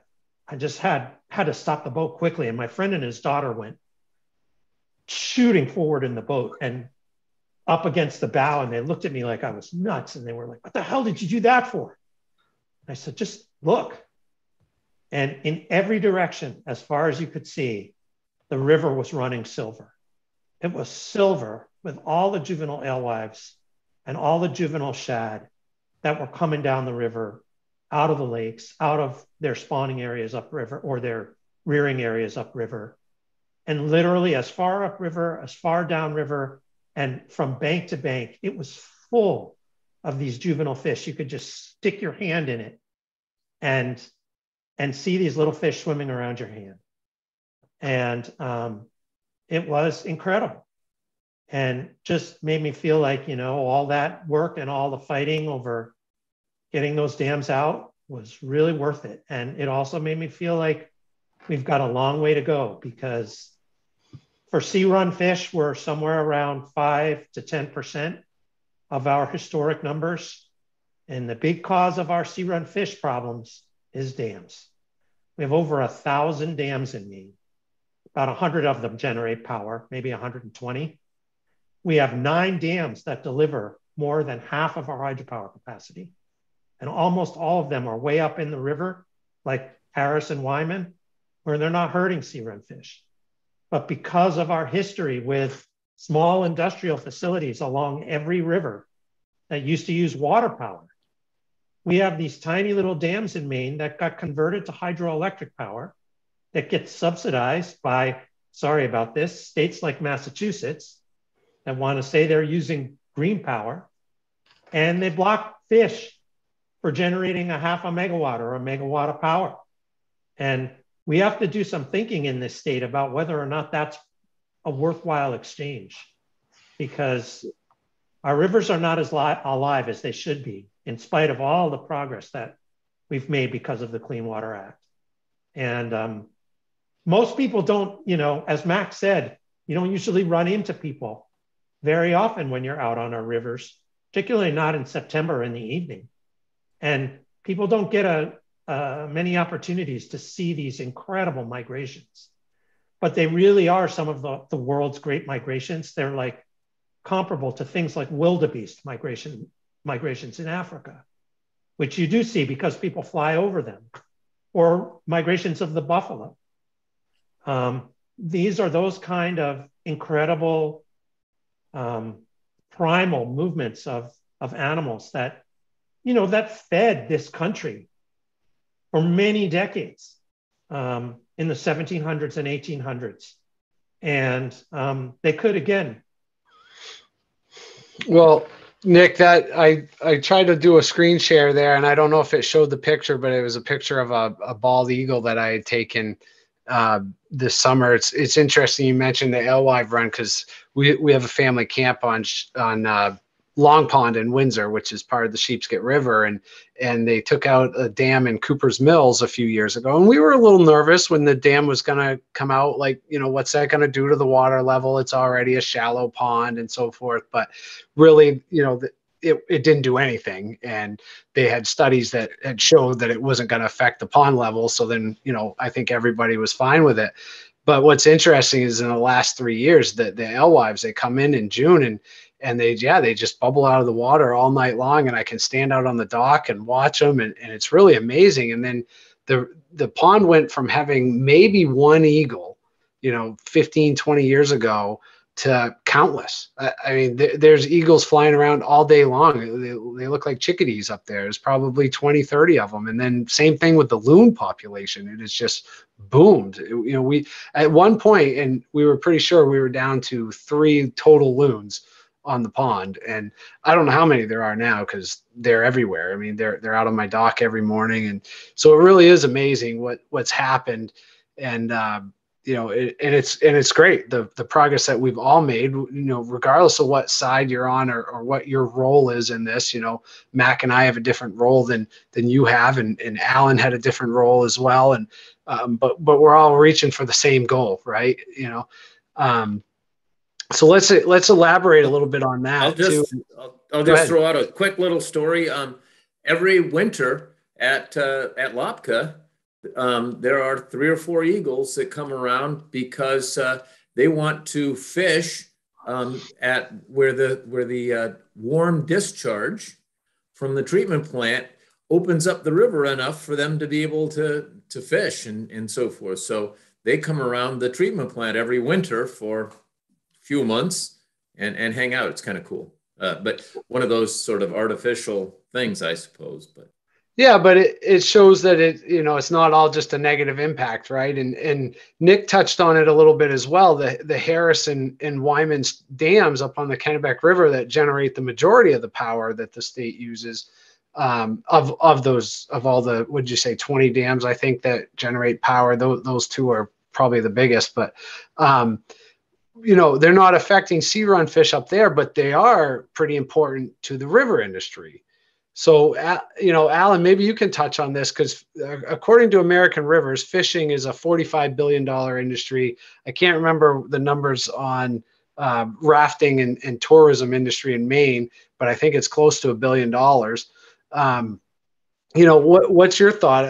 I just had to stop the boat quickly. And my friend and his daughter went shooting forward in the boat and up against the bow. And they looked at me like I was nuts. And they were like, "What the hell did you do that for?" I said, "Just look." And in every direction, as far as you could see, the river was running silver. It was silver with all the juvenile alewives and all the juvenile shad that were coming down the river, out of the lakes, out of their spawning areas upriver, or their rearing areas upriver. And literally as far upriver, as far downriver, and from bank to bank, it was full of these juvenile fish. You could just stick your hand in it and see these little fish swimming around your hand. And it was incredible, and just made me feel like, all that work and all the fighting over getting those dams out was really worth it. And it also made me feel like we've got a long way to go, because for sea run fish, we're somewhere around 5 to 10% of our historic numbers. And the big cause of our sea run fish problems is dams. We have over 1,000 dams in Maine. About 100 of them generate power, maybe 120. We have 9 dams that deliver more than half of our hydropower capacity. And almost all of them are way up in the river, like Harris and Wyman, where they're not hurting sea run fish. But because of our history with small industrial facilities along every river that used to use water power, we have these tiny little dams in Maine that got converted to hydroelectric power that gets subsidized by, sorry about this, states like Massachusetts that want to say they're using green power, and they block fish for generating a half a megawatt or a megawatt of power. And we have to do some thinking in this state about whether or not that's a worthwhile exchange, because our rivers are not as alive as they should be, in spite of all the progress that we've made because of the Clean Water Act. And most people don't, as Max said, you don't usually run into people very often when you're out on our rivers, particularly not in September in the evening. And people don't get many opportunities to see these incredible migrations, but they really are some of the world's great migrations. They're like comparable to things like wildebeest migrations in Africa, which you do see because people fly over them, or migrations of the buffalo. These are those kind of incredible primal movements of animals that, that fed this country for many decades in the 1700s and 1800s. And they could again. Well, Nick, that I tried to do a screen share there, and I don't know if it showed the picture, but it was a picture of a bald eagle that I had taken this summer. It's interesting you mentioned the alewife run, because we have a family camp on Long Pond in Windsor, which is part of the Sheepscot River, and they took out a dam in Cooper's Mills a few years ago, and we were a little nervous when the dam was going to come out. Like, what's that going to do to the water level? It's already a shallow pond and so forth. But really, it didn't do anything, and they had studies that had showed that it wasn't going to affect the pond level. So then, I think everybody was fine with it. But what's interesting is in the last 3 years that the alewives, they come in June and they just bubble out of the water all night long, and I can stand out on the dock and watch them, and it's really amazing. And then the pond went from having maybe one eagle, 15, 20 years ago, to countless. I mean, there's eagles flying around all day long. They look like chickadees up there. There's probably 20, 30 of them. And then same thing with the loon population. It has just boomed. We at one point, and we were pretty sure we were down to 3 total loons on the pond, and I don't know how many there are now, because they're everywhere. I mean, they're out on my dock every morning, and so it really is amazing what's happened. And it's great, the progress that we've all made, regardless of what side you're on or what your role is in this. Mac and I have a different role than you have, and Alan had a different role as well, and but we're all reaching for the same goal, right? So let's elaborate a little bit on that. I'll just throw out a quick little story. Every winter at Lopka, there are 3 or 4 eagles that come around because they want to fish at where the warm discharge from the treatment plant opens up the river enough for them to be able to fish and so forth. So they come around the treatment plant every winter for few months and hang out. It's kind of cool. But one of those sort of artificial things, I suppose. But yeah, but it shows that it's not all just a negative impact, right? And Nick touched on it a little bit as well. The Harris and Wyman's dams up on the Kennebec River that generate the majority of the power that the state uses. Of all the, what'd you say, 20 dams, I think, that generate power. Those 2 are probably the biggest, but they're not affecting sea run fish up there, but they are pretty important to the river industry. So, Alan, maybe you can touch on this, because according to American Rivers, fishing is a $45 billion industry. I can't remember the numbers on rafting and tourism industry in Maine, but I think it's close to $1 billion. What's your thought?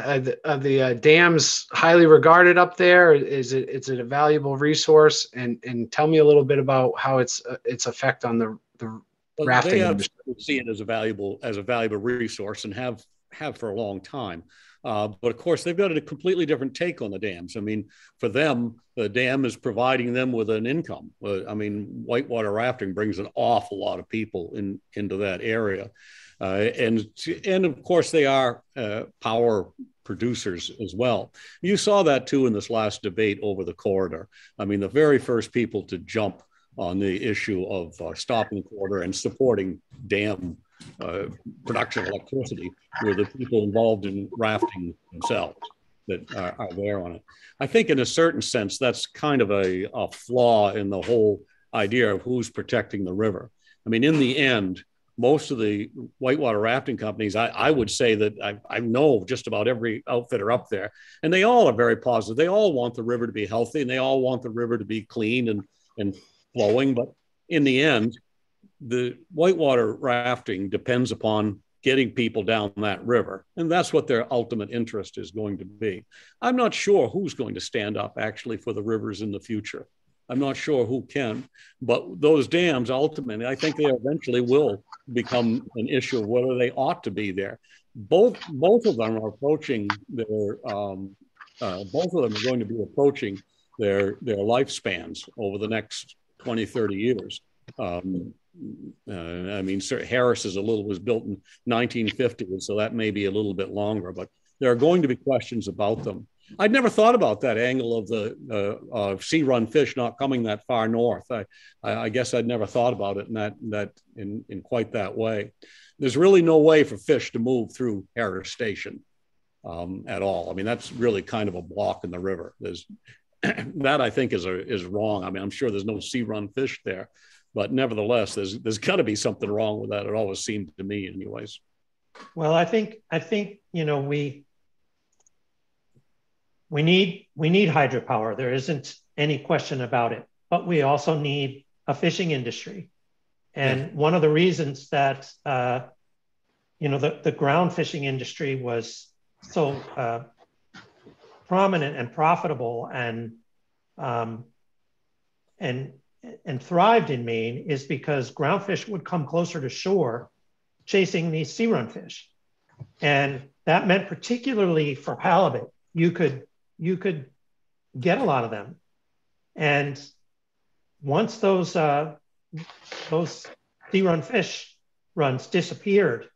Are the dams highly regarded up there? Is it a valuable resource? And tell me a little bit about how its effect on the rafting industry. See it as a valuable resource, and have for a long time. But of course, they've got a completely different take on the dams. I mean, for them, the dam is providing them with an income. I mean, whitewater rafting brings an awful lot of people into that area. And of course, they are power producers as well. You saw that too in this last debate over the corridor. I mean, the very first people to jump on the issue of stopping the corridor and supporting dam production of electricity were the people involved in rafting themselves that are there on it. I think in a certain sense, that's kind of a flaw in the whole idea of who's protecting the river. I mean, in the end, most of the whitewater rafting companies, I would say that I know just about every outfitter up there, and they all are very positive. They all want the river to be healthy, and they all want the river to be clean and flowing. But in the end, the whitewater rafting depends upon getting people down that river. And that's what their ultimate interest is going to be. I'm not sure who's going to stand up actually for the rivers in the future. I'm not sure who can, but those dams ultimately, I think they eventually will become an issue of whether they ought to be there. Both of them are approaching their, both of them are going to be approaching their lifespans over the next 20, 30 years. I mean, Sir Harris was built in 1950, so that may be a little bit longer, but there are going to be questions about them. I'd never thought about that angle of the sea run fish not coming that far north. I guess I'd never thought about it in quite that way. There's really no way for fish to move through Harris Station at all. I mean, that's really kind of a block in the river. That I think is wrong. I mean, I'm sure there's no sea run fish there, but nevertheless, there's got to be something wrong with that. It always seemed to me, anyways. Well, I think we need hydropower. There isn't any question about it. But we also need a fishing industry. And one of the reasons that the ground fishing industry was so prominent and profitable and thrived in Maine is because ground fish would come closer to shore chasing these sea run fish. And that meant particularly for halibut, you could get a lot of them. And once those sea run fish runs disappeared,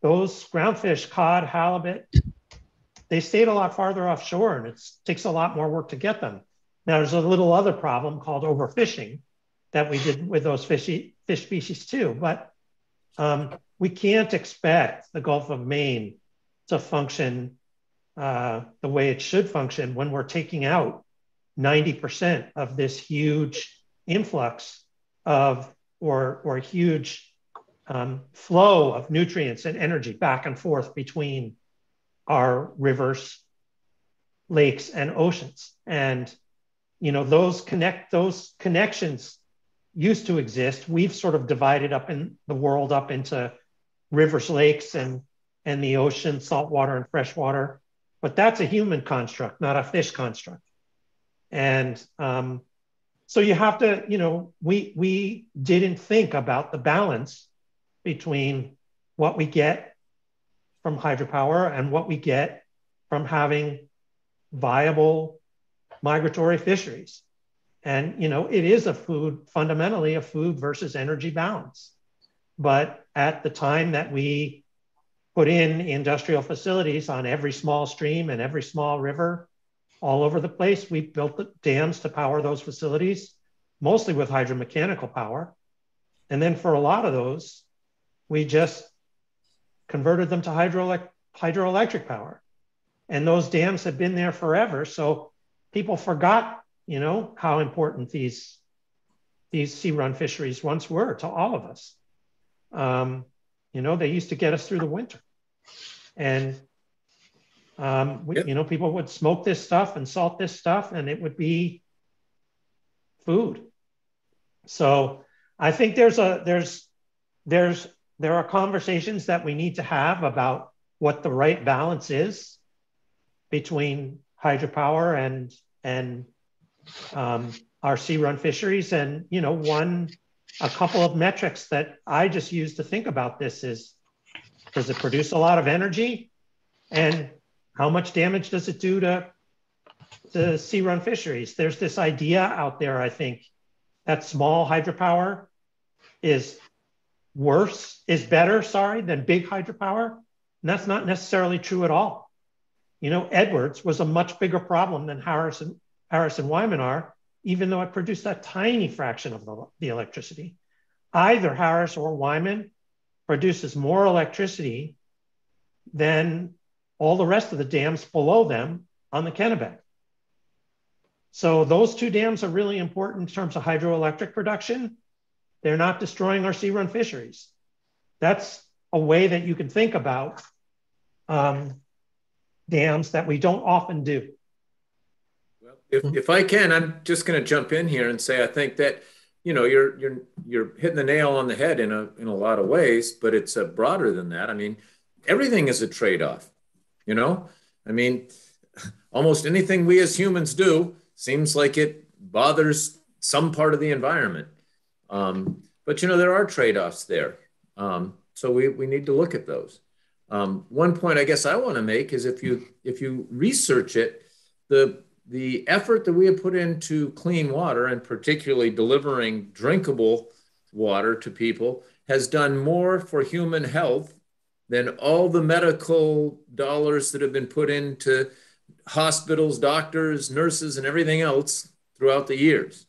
those ground fish, cod, halibut, they stayed a lot farther offshore, and it takes a lot more work to get them. Now, there's a little other problem called overfishing that we did with those fish species too. But we can't expect the Gulf of Maine to function the way it should function when we're taking out 90% of this huge influx of or huge flow of nutrients and energy back and forth between our rivers, lakes, and oceans. And those connections used to exist. We've sort of divided up in the world up into rivers, lakes, and the ocean, saltwater and freshwater. But that's a human construct, not a fish construct. And so you have to, we didn't think about the balance between what we get from hydropower and what we get from having viable migratory fisheries. And, it is fundamentally a food versus energy balance. But at the time that we put in industrial facilities on every small stream and every small river all over the place, we built the dams to power those facilities, mostly with hydromechanical power. And then for a lot of those, we just converted them to hydroelectric power. And those dams have been there forever. So people forgot, how important these sea-run fisheries once were to all of us. They used to get us through the winter. And, people would smoke this stuff and salt this stuff, and it would be food. So I think there are conversations that we need to have about what the right balance is between hydropower and our sea-run fisheries. And, a couple of metrics that I just use to think about this is, does it produce a lot of energy? And how much damage does it do to the sea-run fisheries? There's this idea out there, I think, that small hydropower is better than big hydropower. And that's not necessarily true at all. Edwards was a much bigger problem than Harris and Wyman are, even though it produced a tiny fraction of the electricity. Either Harris or Wyman produces more electricity than all the rest of the dams below them on the Kennebec. So those two dams are really important in terms of hydroelectric production. They're not destroying our sea-run fisheries. That's a way that you can think about dams that we don't often do. Well, if I can, I'm just going to jump in here and say I think that you're hitting the nail on the head in a lot of ways, but it's broader than that. I mean, everything is a trade-off. I mean, almost anything we as humans do seems like it bothers some part of the environment. But there are trade-offs there. So we need to look at those. One point I guess I want to make is if you research it, the effort that we have put into clean water, and particularly delivering drinkable water to people, has done more for human health than all the medical dollars that have been put into hospitals, doctors, nurses, and everything else throughout the years.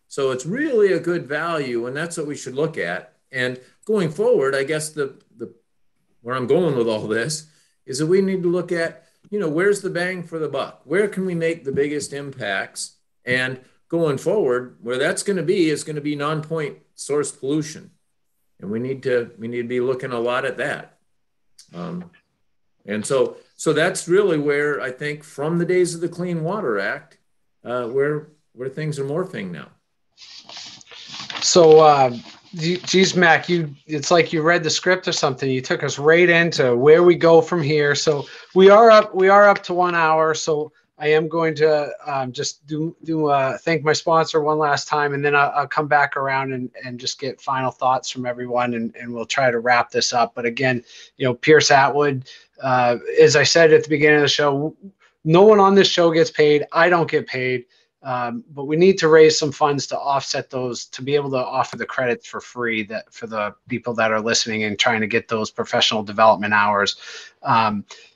So it's really a good value, and that's what we should look at. And going forward, I guess where I'm going with all this is that we need to look at, where's the bang for the buck? Where can we make the biggest impacts? And going forward, where that's going to be is going to be non-point source pollution. And we need to be looking a lot at that. And so that's really where I think from the days of the Clean Water Act, where things are morphing now. So, geez, Mac, it's like you read the script or something. You took us right into where we go from here. So we are up to 1 hour. So I am going to just thank my sponsor one last time, and then I'll come back around and just get final thoughts from everyone, and we'll try to wrap this up. But again, Pierce Atwood, as I said at the beginning of the show, no one on this show gets paid. I don't get paid. But we need to raise some funds to offset those, to be able to offer the credits for free for the people that are listening and trying to get those professional development hours.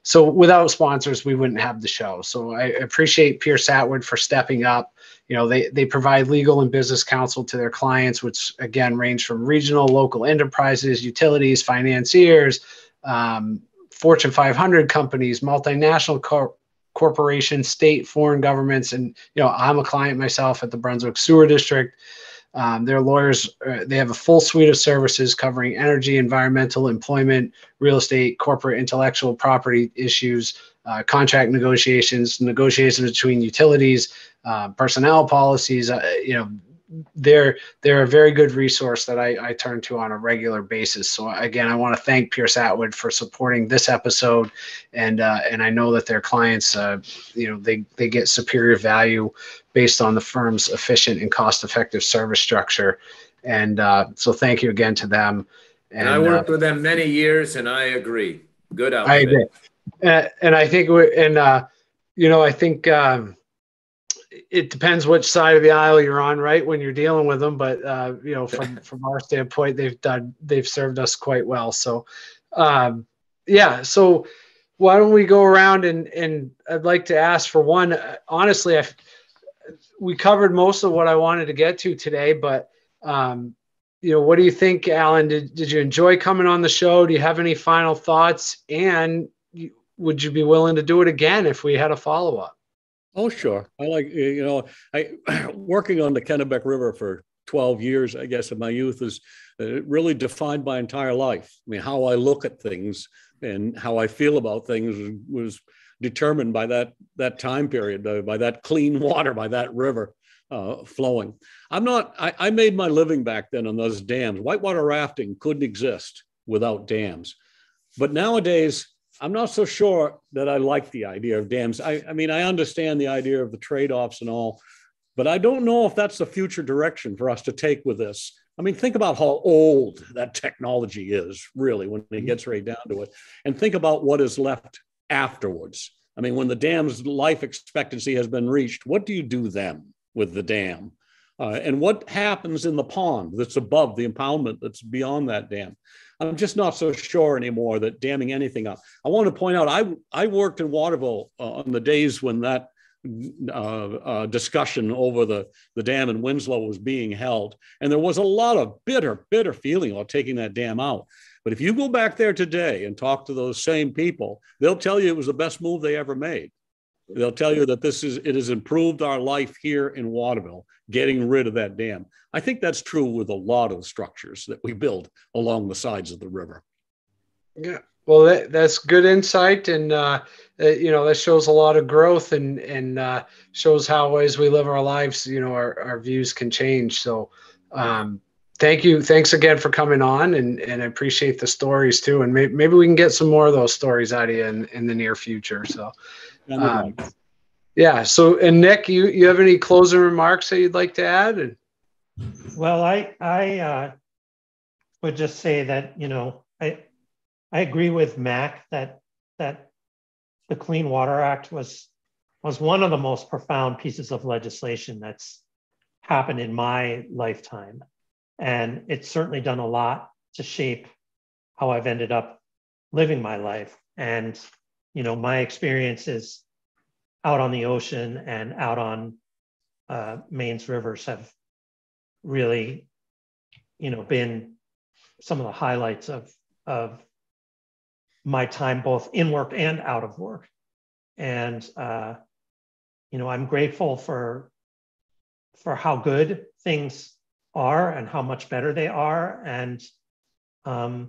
So without sponsors, we wouldn't have the show. So I appreciate Pierce Atwood for stepping up. They provide legal and business counsel to their clients, which again range from regional, local enterprises, utilities, financiers, Fortune 500 companies, multinational corporations, state, foreign governments. And, I'm a client myself at the Brunswick Sewer District. Their lawyers, they have a full suite of services covering energy, environmental, employment, real estate, corporate, intellectual property issues, contract negotiations between utilities, personnel policies. They're a very good resource that I turn to on a regular basis. So again, I want to thank Pierce Atwood for supporting this episode, and I know that their clients, they get superior value based on the firm's efficient and cost-effective service structure. And so thank you again to them. And I worked with them many years, and I agree. Good outfit. I agree, and I think I think. It depends which side of the aisle you're on, right, when you're dealing with them. But from our standpoint, they've served us quite well. So, So why don't we go around and I'd like to ask for one. Honestly, we covered most of what I wanted to get to today. But what do you think, Alan? Did you enjoy coming on the show? Do you have any final thoughts? And would you be willing to do it again if we had a follow-up? Oh, sure. I like, I working on the Kennebec River for 12 years, I guess, of my youth is really defined my entire life. I mean, how I look at things and how I feel about things was determined by that time period, by that clean water, by that river flowing. I made my living back then on those dams. Whitewater rafting couldn't exist without dams. But nowadays, I'm not so sure that I like the idea of dams. I mean, I understand the idea of the trade-offs and all, but I don't know if that's the future direction for us to take with this. I mean, think about how old that technology is, really, when it gets right down to it. And think about what is left afterwards. I mean, when the dam's life expectancy has been reached, what do you do then with the dam? And what happens in the pond that's above the impoundment that's beyond that dam? I'm just not so sure anymore that damming anything up. I want to point out, I worked in Waterville on the days when that discussion over the dam in Winslow was being held. And there was a lot of bitter feeling about taking that dam out. But if you go back there today and talk to those same people, they'll tell you it was the best move they ever made. They'll tell you that it has improved our life here in Waterville, getting rid of that dam. I think that's true with a lot of the structures that we build along the sides of the river. Yeah, well, that's good insight, and that shows a lot of growth, and shows how as we live our lives, our views can change. So, thanks again for coming on, and I appreciate the stories too, and maybe we can get some more of those stories out of you in the near future. So. Yeah. So, and Nick, you have any closing remarks that you'd like to add? Well, I would just say that I agree with Mac that the Clean Water Act was one of the most profound pieces of legislation that's happened in my lifetime, and it's certainly done a lot to shape how I've ended up living my life. And my experiences out on the ocean and out on Maine's rivers have really, been some of the highlights of my time, both in work and out of work. And I'm grateful for how good things are and how much better they are. And I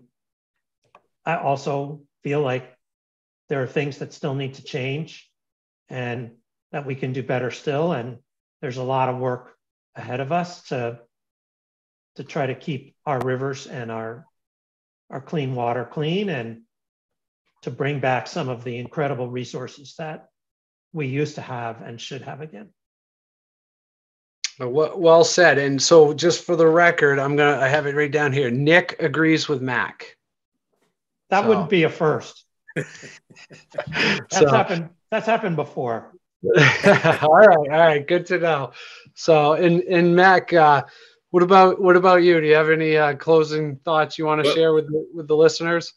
also feel like there are things that still need to change and that we can do better still. And there's a lot of work ahead of us to try to keep our rivers and our clean water clean, and to bring back some of the incredible resources that we used to have and should have again. Well said. And so, just for the record, I have it right down here. Nick agrees with Mac. That wouldn't be a first. That's happened before. All right, good to know. So, and Mac, what about you? Do you have any closing thoughts you want to share with the listeners?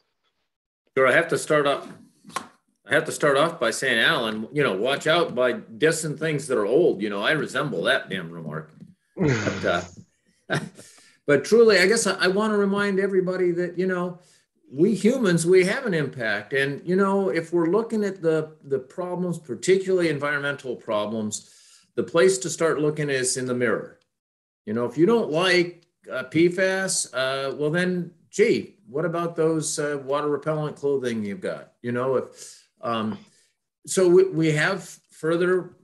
Sure. I have to start off by saying, Alan, watch out by dissing things that are old. I resemble that damn remark. But truly, I guess I want to remind everybody that, we humans, we have an impact. And, if we're looking at the problems, particularly environmental problems, the place to start looking is in the mirror. If you don't like PFAS, well then, gee, what about those water repellent clothing you've got? So we have further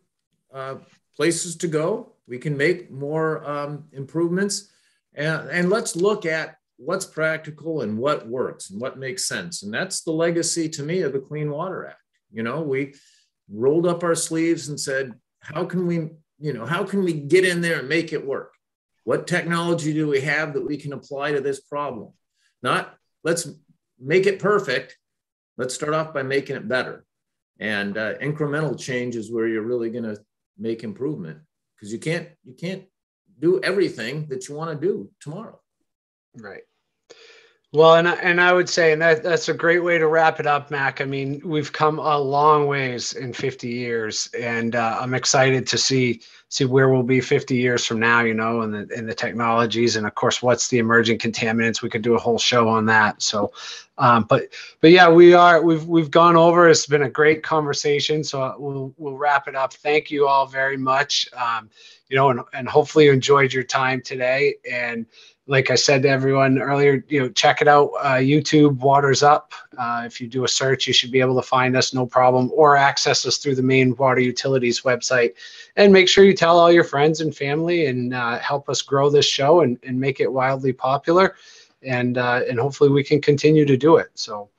places to go. We can make more improvements, and let's look at what's practical and what works and what makes sense. And that's the legacy to me of the Clean Water Act. We rolled up our sleeves and said, how can we get in there and make it work? What technology do we have that we can apply to this problem? Not let's make it perfect. Let's start off by making it better. And incremental change is where you're really going to make improvement, because you can't do everything that you want to do tomorrow. Right. Well, and I would say, and that's a great way to wrap it up, Mac. I mean, we've come a long ways in 50 years, and I'm excited to see where we'll be 50 years from now. You know, and the technologies, and of course, what's the emerging contaminants. We could do a whole show on that. So, but yeah, we've gone over. It's been a great conversation. So we'll wrap it up. Thank you all very much. You know, and hopefully you enjoyed your time today. And like I said to everyone earlier, you know, check it out. YouTube, Waters Up. If you do a search, you should be able to find us, no problem, or access us through the Maine Water Utilities website. And make sure you tell all your friends and family, and help us grow this show and make it wildly popular. And hopefully we can continue to do it. So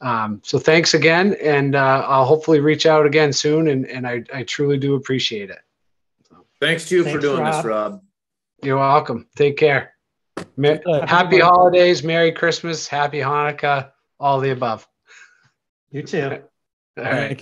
thanks again, and I'll hopefully reach out again soon. And I truly do appreciate it. Thanks to you for doing this, Rob. You're welcome. Take care. Happy holidays, Merry Christmas, Happy Hanukkah, all the above. You too. All right.